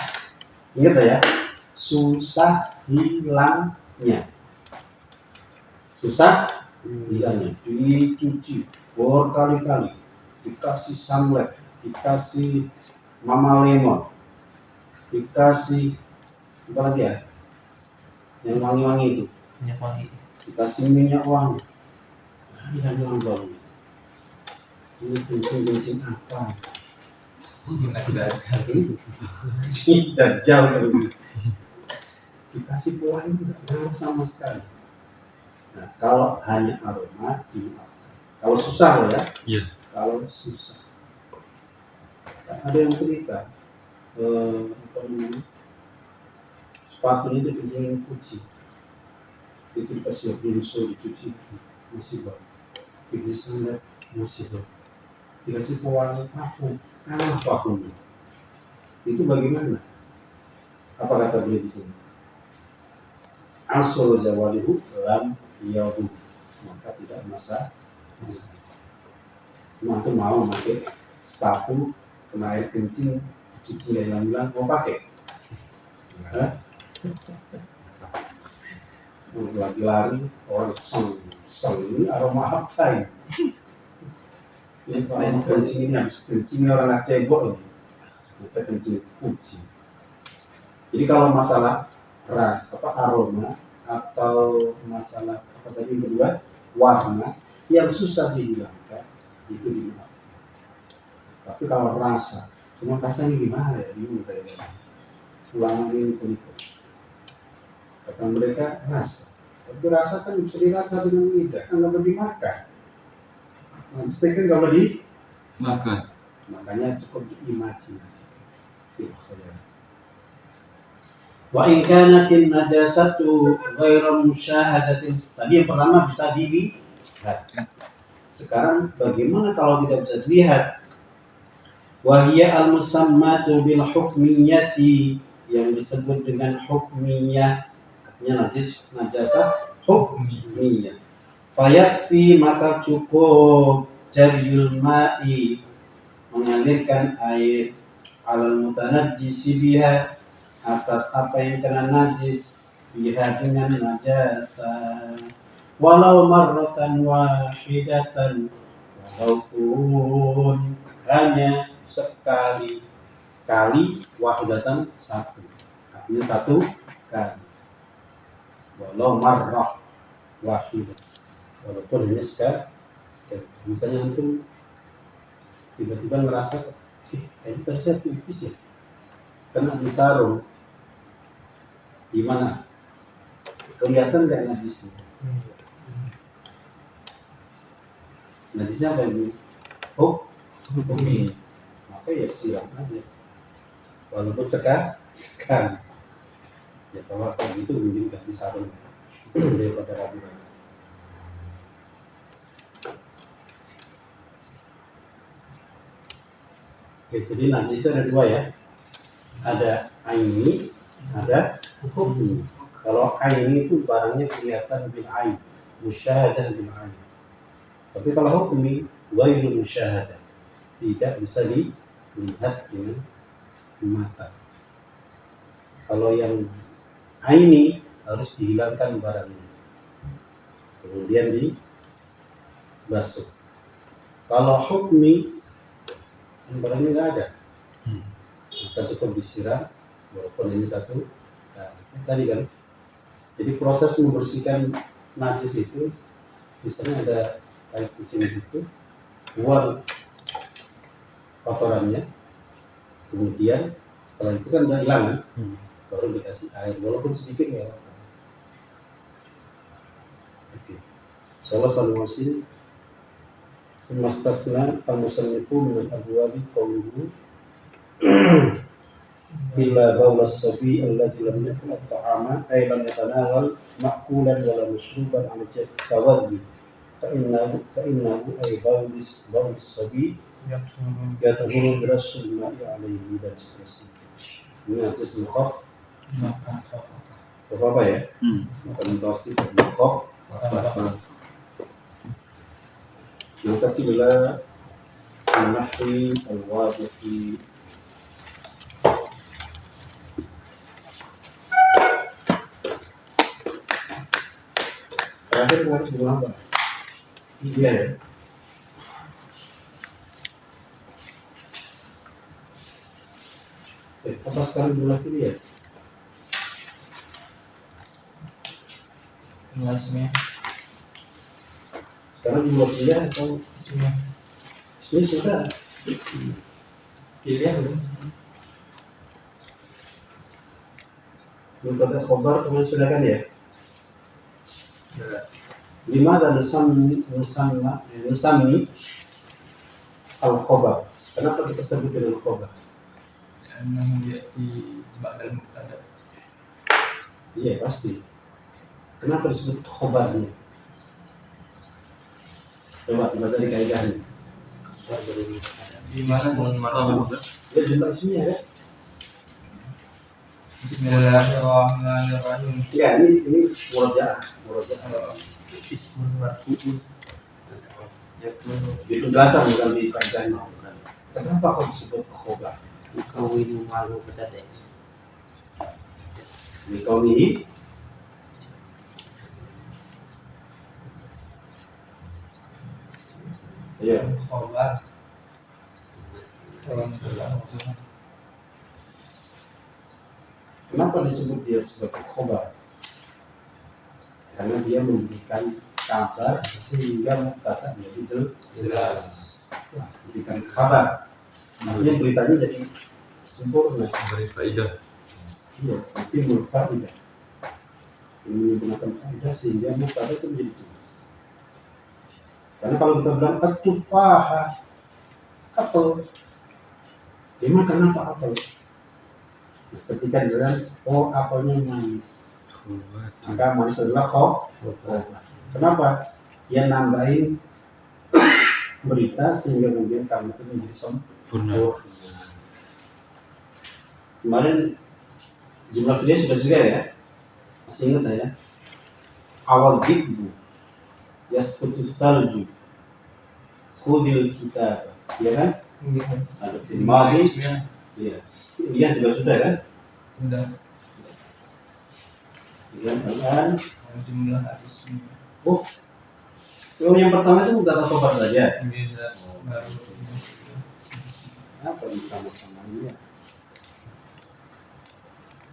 ingat ya, susah hilangnya, dicuci berkali-kali, dikasih sunlight, dikasih mama lemon, dikasih apa lagi ya, yang wangi-wangi itu, Minyak wangi. dikasih minyak wangi, tidak hilang baunya. Ini kencing apa? Si dajjal kalau gitu. Dikasih pewangi tidak ngaruh sama sekali. Nah, kalau hanya aroma dimaafkan. Kalau susah loh ya. Iya. Kalau susah. Ada yang cerita, apa namanya? Sepatunya itu kencingin kucing. Itu dikasih pinso, dicuci masih bau. Dikasih sandal masih bau. Dikasih pewangi parfum, kalah parfumnya. Itu bagaimana? Apa kata beliau di sini? Asal zawalihu lam yaudu, maka tidak masalah. Cuma tuh mau pakai sepatu kena air kencing, cuci hilang-hilang, mau pakai? Lagi lari, orang sang ini aroma apa ini? Ini kalau kencing ini habis kencing orang Aceh loh. Kita kencing kucing. Jadi kalau masalah aroma atau masalah apa tadi yang kedua warna yang susah dihilangkan itu dihilangkan. Tapi kalau rasa, cuma rasanya gimana ya bingung saya. Ulangan ini pun kata mereka rasa. Tapi rasa kan bisa dirasa dengan lidah, kan nggak boleh dimakan. Nah, steak kan nggak boleh Makan. makanya cukup diimajinasi. Wa in kanatin najasatu ghairu musyahadatin. Tadi yang pertama bisa dilihat. Sekarang bagaimana kalau tidak bisa dilihat? Wa hiya al-musammatu bil hukmiyati, yang disebut dengan hukmiyah, artinya najasah hukmiyah. Fayakfi, maka cukup jariyul ma'i, mengalirkan air, alal mutanajjisi biha, atas apa yang kena najis, biha dengan najasa, walau marratan wahidatan, walaupun hanya sekali, kali wahidatan satu, artinya satu kali, walau marrah wahidah, walaupun hanya sekali. Misalnya antum tiba-tiba merasa ini tadi saya pipis ya, kena di sarung, gimana? Kelihatan nggak najisnya? Najisnya apa ini? Oke. Maka ya siram aja, walaupun sekali. Ya kalau kayak gitu mending ganti sarung daripada ragu-ragu. Oke, jadi najis itu ada dua ya, ada aini, ada hukmi. Kalau aini itu barangnya kelihatan bil ain, musyahadah bil ain. Tapi kalau hukmi ghairu musyahadah, tidak bisa dilihat dengan mata. Kalau yang aini harus dihilangkan barangnya, kemudian dibasuh. Kalau hukmi barangnya nggak ada, maka cukup disiram, walaupun ini satu. Nah, tadi kan, jadi proses membersihkan najis itu, misalnya ada air kucing itu, buang kotorannya, kemudian setelah itu kan udah hilang kan, baru dikasih air, walaupun sedikit ya. Oke, Salah satu musim Mastasna al-musannifu min al-abwabi qawluhu illa bawla as-sabi alladhi lam yakul at-ta'ama ay lam yatanawal ma'kulan wala mashruban ala tawaddi fa innahu ay bawla as-sabi yatuhuru birasul ma'i alayhi dan seterusnya. Ini hadis mukhaf apa ya? Maka mentasi mukhaf Nanti bila menahwi al-wadihi terakhir harus diulang apa? Iya ya. Apa sekarang diulang ini ya? Ismnya. Sekarang diulang dia atau Ismnya. ini sudah? Pilihan belum? Belum kata khobar kemarin sudah kan ya? Lima dan nusamni al-khobar. Kenapa kita sebut dengan khobar? Karena dia di bakal mubtada. Iya pasti. Kenapa disebut khobarnya? Coba baca di kaidahnya. Di mana pun martabak. Ya jumlah isinya ya. Bismillahirrahmanirrahim. Ya ini murojaah. Ismun marfu'un. Itu penjelasan bukan di kaidahnya. Kenapa kok disebut khobar? Kawin malu petade. Di kaunihi Ya. Khobar. Kalau salah. Kenapa disebut dia sebagai khobar? Karena dia memberikan kabar sehingga mubtada menjadi jelas. Nah, memberikan kabar. Artinya beritanya jadi sempurna. Beri faedah. Iya, tapi mufaidah. Ini menggunakan faedah sehingga mubtada itu menjadi jelas. Karena kalau kita bilang at-tufaha, apel, dimakan apa apel? Nah, ketika dibilang oh apelnya manis, maka manis adalah khobar. Kenapa? Dia nambahin berita sehingga kemudian kamu itu menjadi Sempurna. Kemarin jumlah video sudah juga ya, masih ingat saya? Awal jibu, yasqutu salju, khudil kitab, ya kan? Ada film madi, iya. Iya juga sudah kan? Udah. Kemudian Jumlah hadisnya. oh, yang pertama itu data khobar saja. Bisa baru. Apa yang sama-sama ini ya?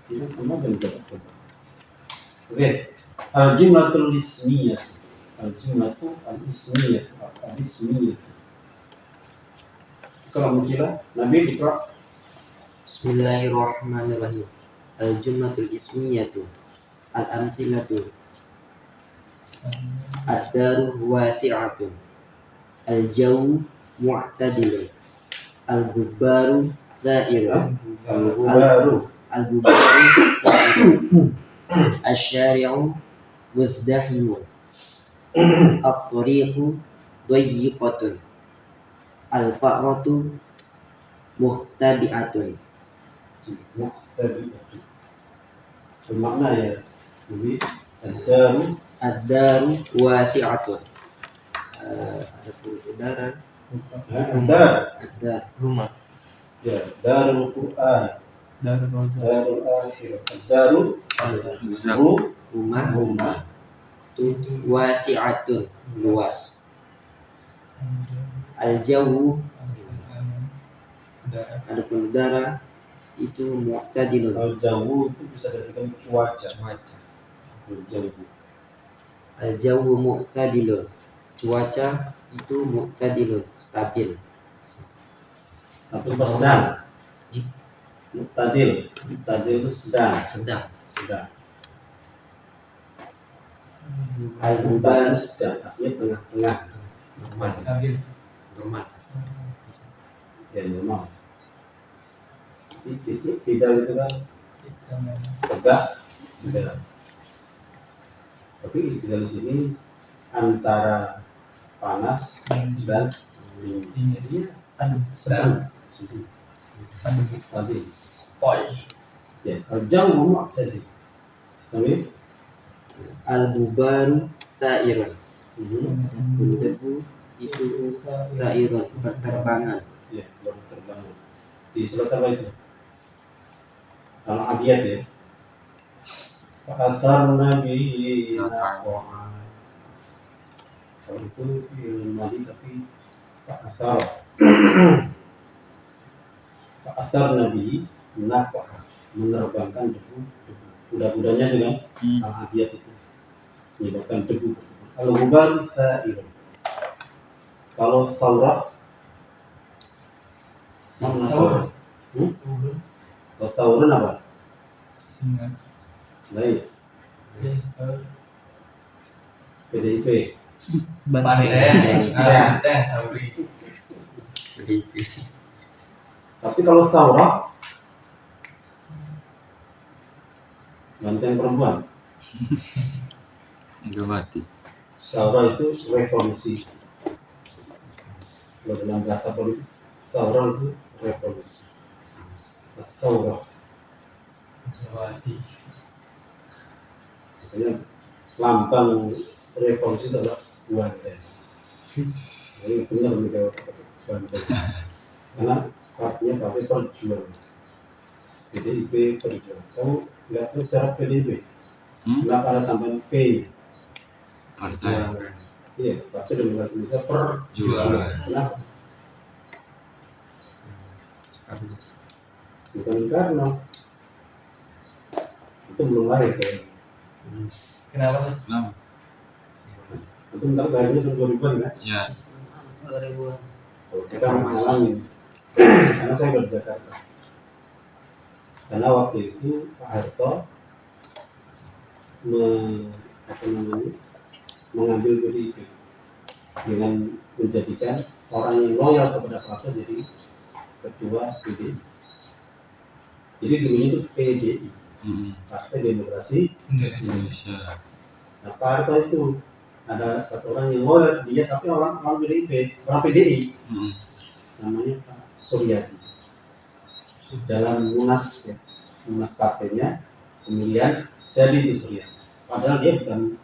Ini sama dengan data khobar. Oke, al-jumlatul ismiyah. Al-jumlatu al-ismiyah. Al-ismiyah. Kalau mungkin Nabi Iqra. Bismillahirrahmanirrahim. Al-jumlatul ismiyatu al-amthilatu ad-daru wasi'atun al-jawu mu'tadilun al-gubbaru dha'irun Al-Ghubaru. al-gubbaru dha'irun asy-syari'u muzdahimun at-tariqu dayyiqatun al-fa'ratu mukhtabi'atun. Mukhtabi'atu. Bermakna ya, Nabi ad-daru Ad-daru wasi'atun. Ada udara. ad-dar. Ada Rumah. Ya, darul Quran, Dari Roza. darul akhirah, ad-daru rumah rumah. itu wasi'atun, luas. Al-jawu, adapun udara itu mu'tadilun. Al-jawu itu bisa dikatakan cuaca. Al-jawu. Al-jawu mu'tadilun. Cuaca itu mu'tadilun, stabil. Atau sedang. Muktadil. Muktadil itu sedang. Sedang. Sedang. Al-ghubar Sedang. Artinya tengah-tengah. normal. Stabil. Normal. Ya normal. Tidak itu kan tegak. Tidak. Tapi di sini antara panas dan dingin. Dingin. Aduh, Sedang. sedang. Aduh, Tadi. poi. Ya. Al-jawu mu'tadil. Tapi Al-ghubaru ta'irun. mhm. Debu itu ta'irun, berterbangan. Ya, baru terbang. Di surat apa itu? Al-Adiyat ya. Fa'asarna bihi naqa'a. Kalau itu fi'il madhi tapi fa'asar. Fa'asarna bihi naqa'a. Menerbangkan debu. Kuda-kudanya juga Al-Adiyat itu menyebabkan debu. Al-ghubar sa'irun. Kalau saurah mana saurah? Kalau saurun apa? Singa. Lais. PDIP. Banteng. Sauri. Tapi kalau saurah banteng perempuan. Enggak mati. Saurah itu revolusi. Kalau dalam bahasa politik, saurah itu revolusi. Saurah. Jawati. Makanya lambang revolusi itu adalah banteng. Jadi benar menjawab banteng. Karena artinya partai perjuangan. PDIP perjuangan. Kamu nggak tahu cara PDIP? Kenapa ada tambahan P? Partai. Iya, Partai Demokrasi Indonesia Perjuangan. Kenapa? Karena Bukan karena itu belum lahir kan. Kenapa? Kenapa? Itu ntar lahirnya tahun 2000-an kan. Ya, 2000-an. Kalau kita ngalamin, karena saya dari Jakarta. Karena waktu itu Pak Harto mengambil PDIP dengan menjadikan orang yang loyal kepada Pak Harto jadi ketua PDI. Jadi dulunya itu PDI, Partai Demokrasi Indonesia. Indonesia. Nah, Pak Harto itu ada satu orang yang loyal dia, tapi orang PDIP, orang PDI, namanya Pak Suryadi. Dalam munas partainya pemilihan jadi itu Suryadi. Padahal dia bukan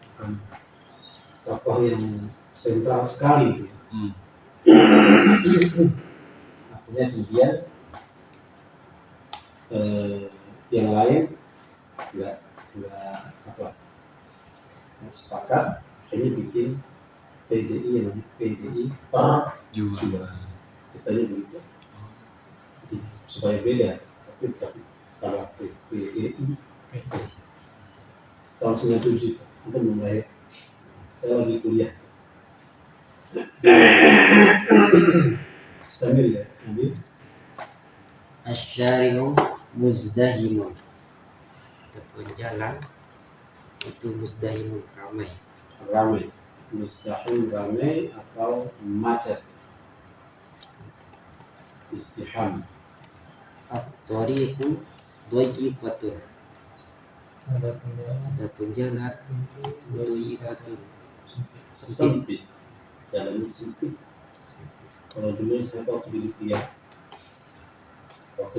tokoh yang sentral sekali gitu. Akhirnya kemudian yang lain nggak sepakat, akhirnya bikin PDI yang namanya PDI Perjuangan. Ceritanya begitu. Jadi, supaya beda, tapi kalau PDI tahun 97 itu belum lahir. Saya lagi kuliah. Istamil ya, ambil. asyari'u muzdahimun. Ataupun jalan itu muzdahimun, ramai. Ramai, mustahil ramai atau macet. Istiham. At-tariqu dhayiqatun. Ada Adapun jalan dhayiqatun, sempit. Sempit, jalannya sempit. Kalau dulu saya waktu di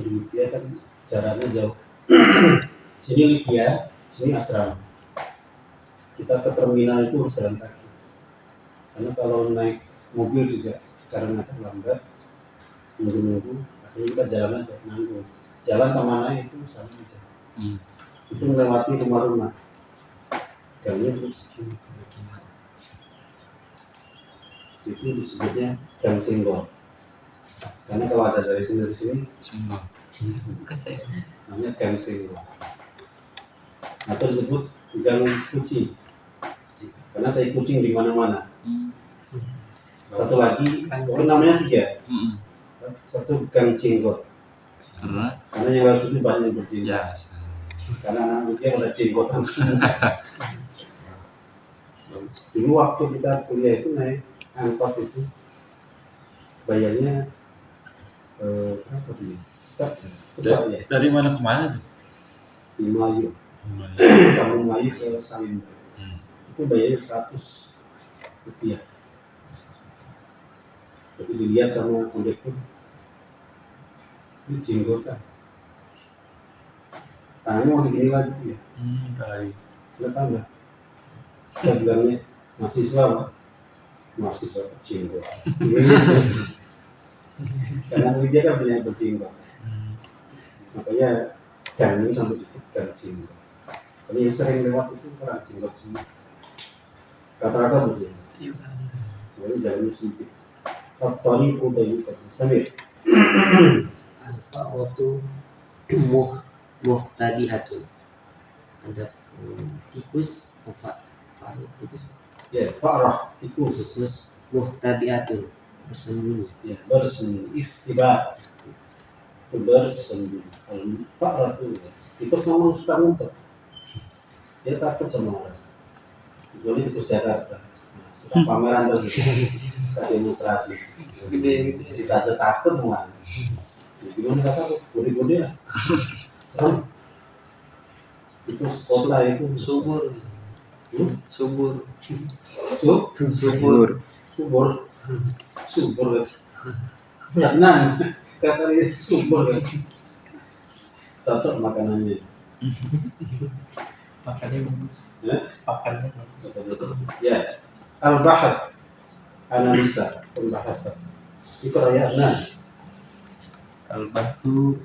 Libya kan jaraknya jauh. Sini Libya, sini asrama. Kita ke terminal itu harus jalan kaki. Karena kalau naik mobil juga karena lambat, nunggu, akhirnya kita jalan aja, nanggung. Jalan sama naik itu sama aja. Itu melewati rumah-rumah. Gangnya terus segini. Itu disebutnya gang senggol. Karena kalau ada dari sini Senggol. namanya gang senggol. Atau disebut gang kucing. Karena tai kucing di mana-mana. Satu lagi, namanya 3. Satu gang jenggot. Karena yang lain itu banyak yang berjenggot. Ya. Karena anak dia pada jenggotan semua. Dulu waktu kita kuliah itu naik angkot itu bayarnya berapa dulu? Cepat ya. Dari mana ke mana sih? Di Melayu, Kampung Melayu ke Salindo. Itu bayarnya 100 rupiah. Tapi dilihat sama kondektur, ini jenggotan. Tangannya masih gini lagi ya. Kali. Nggak tambah. Kita bilangnya mahasiswa berjenggot. Karena dia kan punya berjenggot. Makanya gang ini sampai disebut gang jenggot. Kalau yang sering lewat itu orang jenggot semua. Rata-rata berjenggot. Jadi jalannya sempit. Tony udah juga sambil. Al-fa'watu muhtadihatun. Ada tikus, tikus. Ya, Farah tikus. Tikus muhtadihatun, bersembunyi. Ya, bersembunyi. Ikhtibar. Itu bersembunyi. Farah itu tikus memang suka ngumpet. Dia takut sama orang. Kecuali tikus Jakarta. Nah, suka pameran terus itu. Suka demonstrasi. Gede. Kita aja takut semua. Gimana kata aku? Gede-gede lah. Itu kota itu Subur. subur Vietnam kata dia subur cocok makanannya makannya bagus. ya Pakannya ya al-bahath analisa pembahasan itu rayaan Al-Bahthu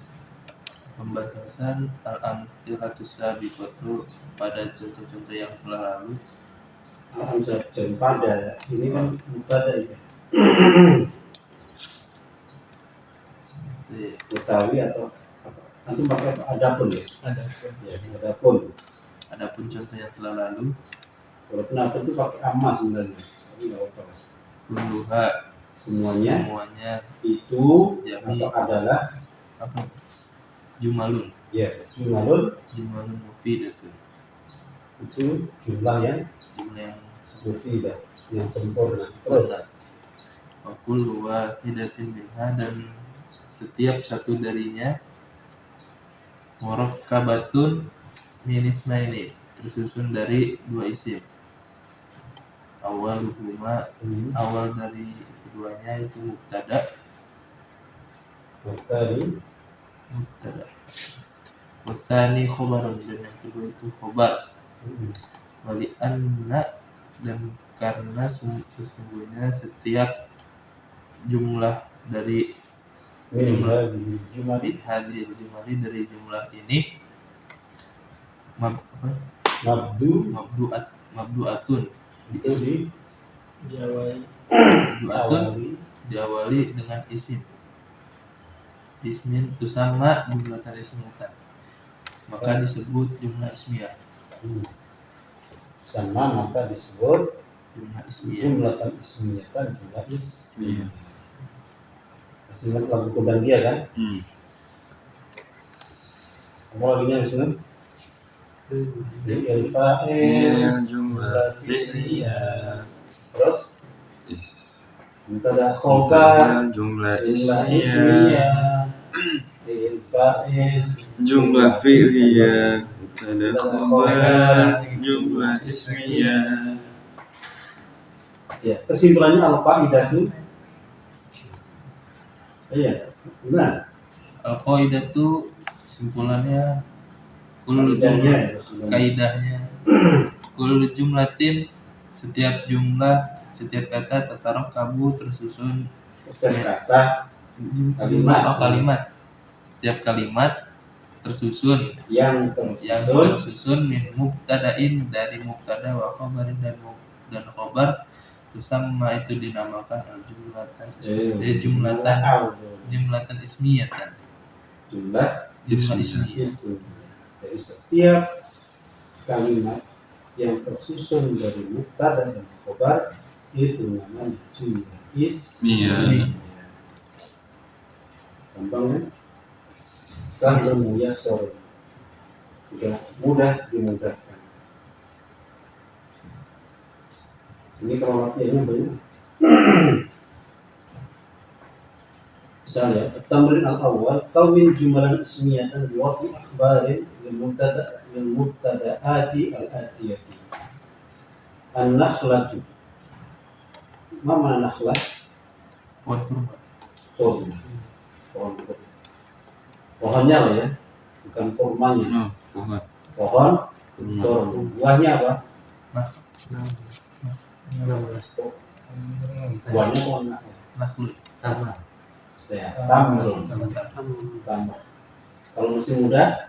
pembahasan al-amsilatus sabiqatu pada contoh-contoh yang telah lalu Hamzah dan pada ini kan mubtada ya. Betawi atau apa? Antum pakai apa? Adapun ya. Ada. Ya, adapun. Adapun contoh yang telah lalu, Walaupun apa itu pakai amma sebenarnya. Tapi nggak apa-apa. kulluha Semuanya semuanya itu Jami. atau adalah apa? Jumalun ya jumlah mufidatun. itu jumlah yang Jumlah yang mufidah yang sempurna. Terus wa kullu wahidatin minha dan setiap satu darinya murakkabatun min ismaini tersusun dari dua isim. Awaluhuma awal dari keduanya itu mubtada tadi wathani khobarun dan yang kedua itu khobar wali anna dan karena sesungguhnya setiap jumlah dari jumlah min hadhil jumlah dari jumlah ini mabdu'atun itu mabdu'atun diawali dengan isim ismin tusamma jumlatan ismiyatan maka disebut jumlah ismiyah sama maka disebut jumlah ismiyah jumlatan ismiyatan jumlah ismiyah. Masih ingat lagu Kodang dia kan? Kamu lagunya di sini? Ilfa'il jumlah fi'liyah terus mubtada khobar jumlah jumlah ismiyah ilfa'il jumlah fi'liyah mubtada khobar jumlah ismiyah. Ya, kesimpulannya al-qaidatu. Iya, benar. Al-qaidatu kesimpulannya Kaidahnya ya, kaidahnya kullu jumlatin setiap jumlah setiap kata tatarok kabu tersusun setiap kata kalimat setiap kalimat tersusun yang tersusun min mubtadain dari mubtada wa khabarin dan khabar tusamma itu dinamakan jumlatan ismiyatan jumlah ismiyah. Dari setiap kalimat yang tersusun dari mubtada dan khabar itu namanya jumlah ismiyah. Gampang kan? Sahlan muyassar. Mudah dimudahkan. Ini kalau latihannya banyak. Misalnya, at-tamrin al-awwal kawin jumlan ismiyatan biwaqti akhbarin lil mubtada'ati al-atiyati. An-nakhlatu. Ma mana nakhlah? Pohon kurma. Pohon. Pohonnya lah ya, bukan kurmanya. Pohon. Buahnya apa? Buahnya pohon Nakhl. ya, tamr. Kalau masih muda,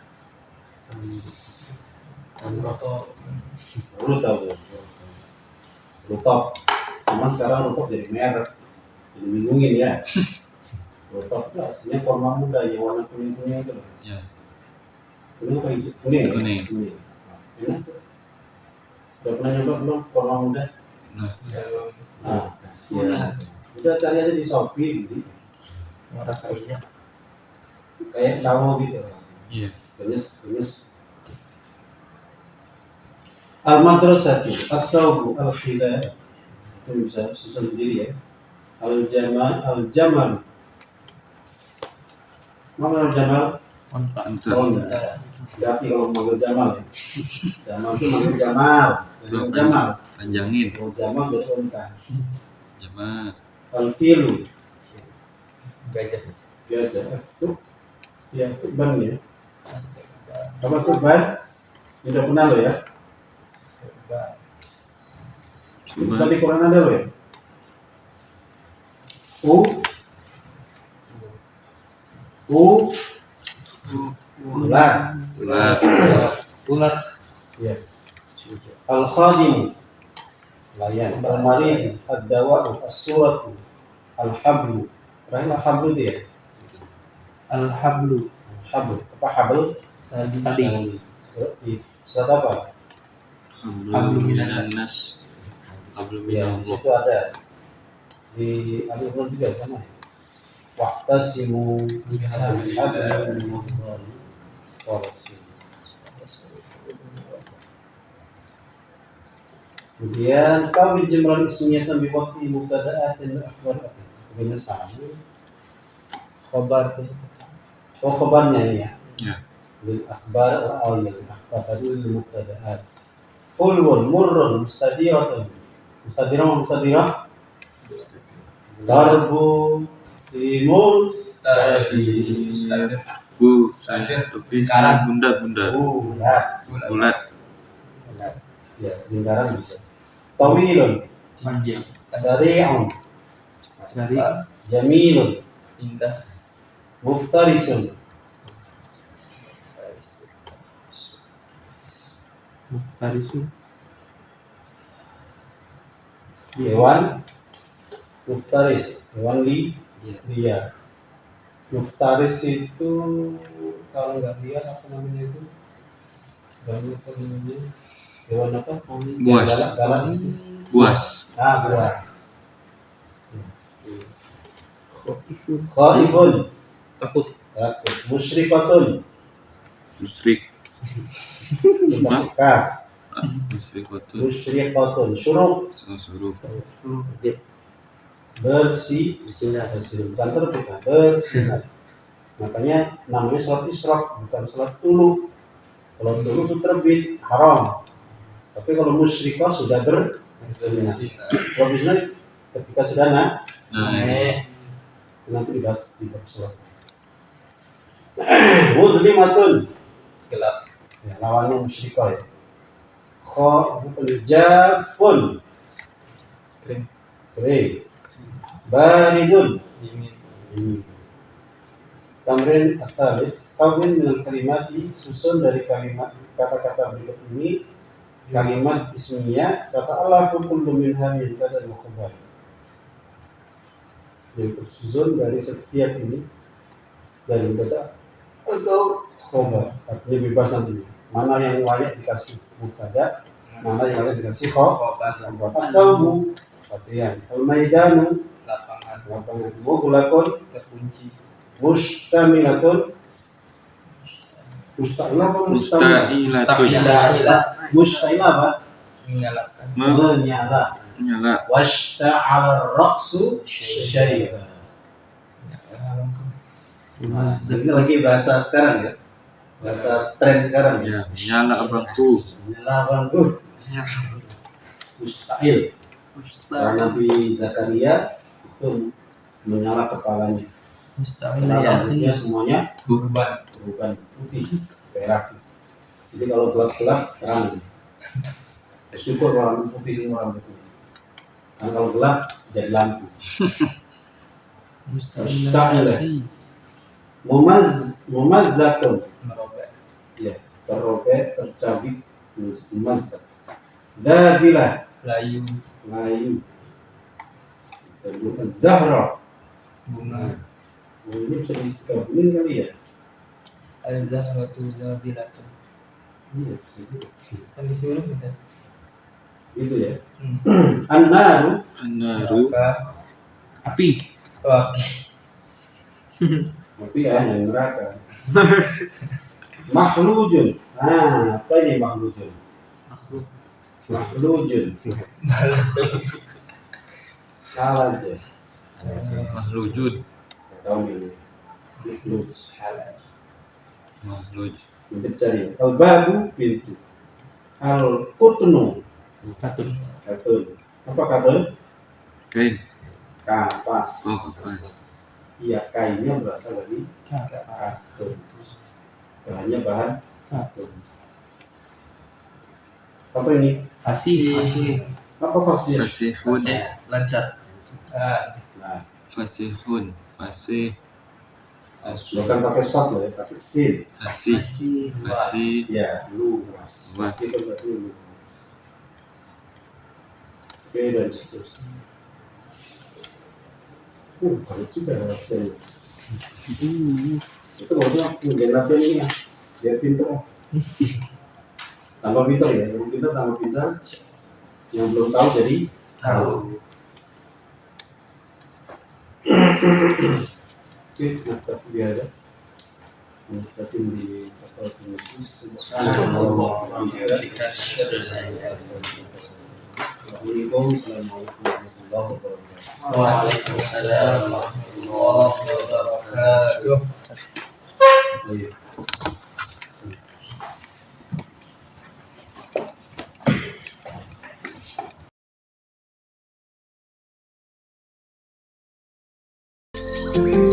Rutop. Cuman sekarang Rutop jadi merek, jadi bingungin ya. Rutop itu aslinya kurma muda yang warna kuning-kuning itu loh. Ya. Kuning apa hijau? Kuning. Enak tuh. Udah pernah nyoba belum kurma muda? Kasihan. Udah cari aja di Shopee beli. Rasanya Kayak sawo gitu. Iya. Penyes. Al-madrasatu as-sawbu al-khidar itu bisa susun sendiri ya. Al-jamal mana al-jamal? Onta. Hati kalau manggil Jamal ya. Jamal itu manggil Jamal. Jamal. Panjangin. Kalau Jamal jadi unta. Jamal. Al-filu gajah. As-sub. Ya, subban ya. Apa subban? Udah pernah lo ya? Tapi Quran ada lo ya? Ular. Ular. Ya. Al-khadim. layan. Al-marid, ad-dawa, as-surat, al-hablu. Terakhir al-hablu itu ya. Al-hablu Hablu. Apa habl? tadi. Di surat apa? Hablum minan nas. Hablum Ya, di minallah. situ ada. Di Al-Imran juga sama ya. Waqtasimu bihablillahi wa rasulih. Kemudian kawin jimran ismiyatan bi waqti mubtada'atin wa akhbaratin. Kemudian sama. Khobar itu. Oh, khabarnya ini ya. Ya. Lil akhbar al lil akhbar tadi lil mubtada'at. Hulwun murrun mustadiratun. Mustadirah. Darbu simus tadi. Bu, saya tapi saya bunda. Bulat. Ya, lingkaran bisa. Tawilun, Panjang. sari'un, Dari jamilun, Indah. muftarisun, Muftarisu hewan, muftaris, hewan liar. Muftaris itu kalau nggak liar apa namanya itu? Hewan apa namanya? Hewan apa? Buas. Galak. Buas. Buas. Khotifun Khaifun, takut. takut. Musyrikatun, Musrik. kaf. Musrikotun. Musyrikatun, syuruk, Suruh. bersinar, bukan terbit, bersinar. Makanya namanya sholat isyraq, bukan sholat tulu. Kalau tulu itu terbit, haram. Tapi kalau musyrikah sudah bersinar. Kalau bersinar ketika sudah Nah, nanti dibahas di bab sholat. Mudlimatun, Gelap. ya, lawannya musyrikah ya. Jafun, Kering. kering. Baridun, Dingin. Tamrin as-salis, kawin dengan kalimati, susun dari kalimat kata-kata berikut ini. Kalimat ismiyah, kata Allah kullu minha min kata al-khabar. Yang tersusun dari setiap ini dari kata atau khabar. Artinya bebas nanti. Mana yang layak dikasih mubtada, mana yang layak dikasih khabar. As-sawbu, pakaian. Al-maidanu, Lapangan. lapangan. Mughlaqun, Terkunci. mustamilatun, mustailah apa Musta'ilatun. Mustailah apa? Menyalakan. Menyala. Menyala. Washta'ala ar-ra'su syaiba. Ini lagi bahasa sekarang ya. Bahasa tren sekarang ya. Ya, menyala abangku. Menyala bangku. Musta'il. Karena Nabi Zakaria itu menyala kepalanya. Mustahil Karena ya. rambutnya semuanya Kurban. bukan putih, perak. Jadi kalau gelap-gelap terang. Syukur orang putih semua rambutnya. Karena kalau gelap jadi lampu. Mustahil. Mumazzakun, Merobek. ya, terobek, tercabik, mumazzak. Dabilah, Layu. layu. Zahra, Bunga. ini bisa digabungin kali ya? Az-zahratu zabilatun. Iya, bisa juga. Kan disuruh kita. Itu ya. An-naru, Anaru. Api. Oke. tapi ya yang neraka. Makhlujun, apa ini makhlujun? Makhlujun. Kalah aja. Mahlujud. Tahu ini. Makluj. Mahluj. Mencari. Al-babu, pintu. Al-qutnu, Katun. katun. Apa katun? Kain. Kapas. Oh, kapas. Iya, kainnya berasal dari katun. Bahannya bahan katun. Apa ini? Fasih. Apa fasih? Fasihun. Lancar. Nah, Fasihun. Fasih. bukan pakai sat loh ya, pakai sin. Fasih. Fasih. Ya, luas. Luas. Fasih itu berarti luas. B dan seterusnya. Banyak juga latihannya. Itu maksudnya menjadi latihan ini ya, biar pintar. Tambah pintar ya, yang pintar tambah pintar, yang belum tahu jadi tahu. Oke, nah dia ada. Tapi di kapal Tunis Assalamualaikum warahmatullahi wabarakatuh. Waalaikumsalam warahmatullahi wabarakatuh.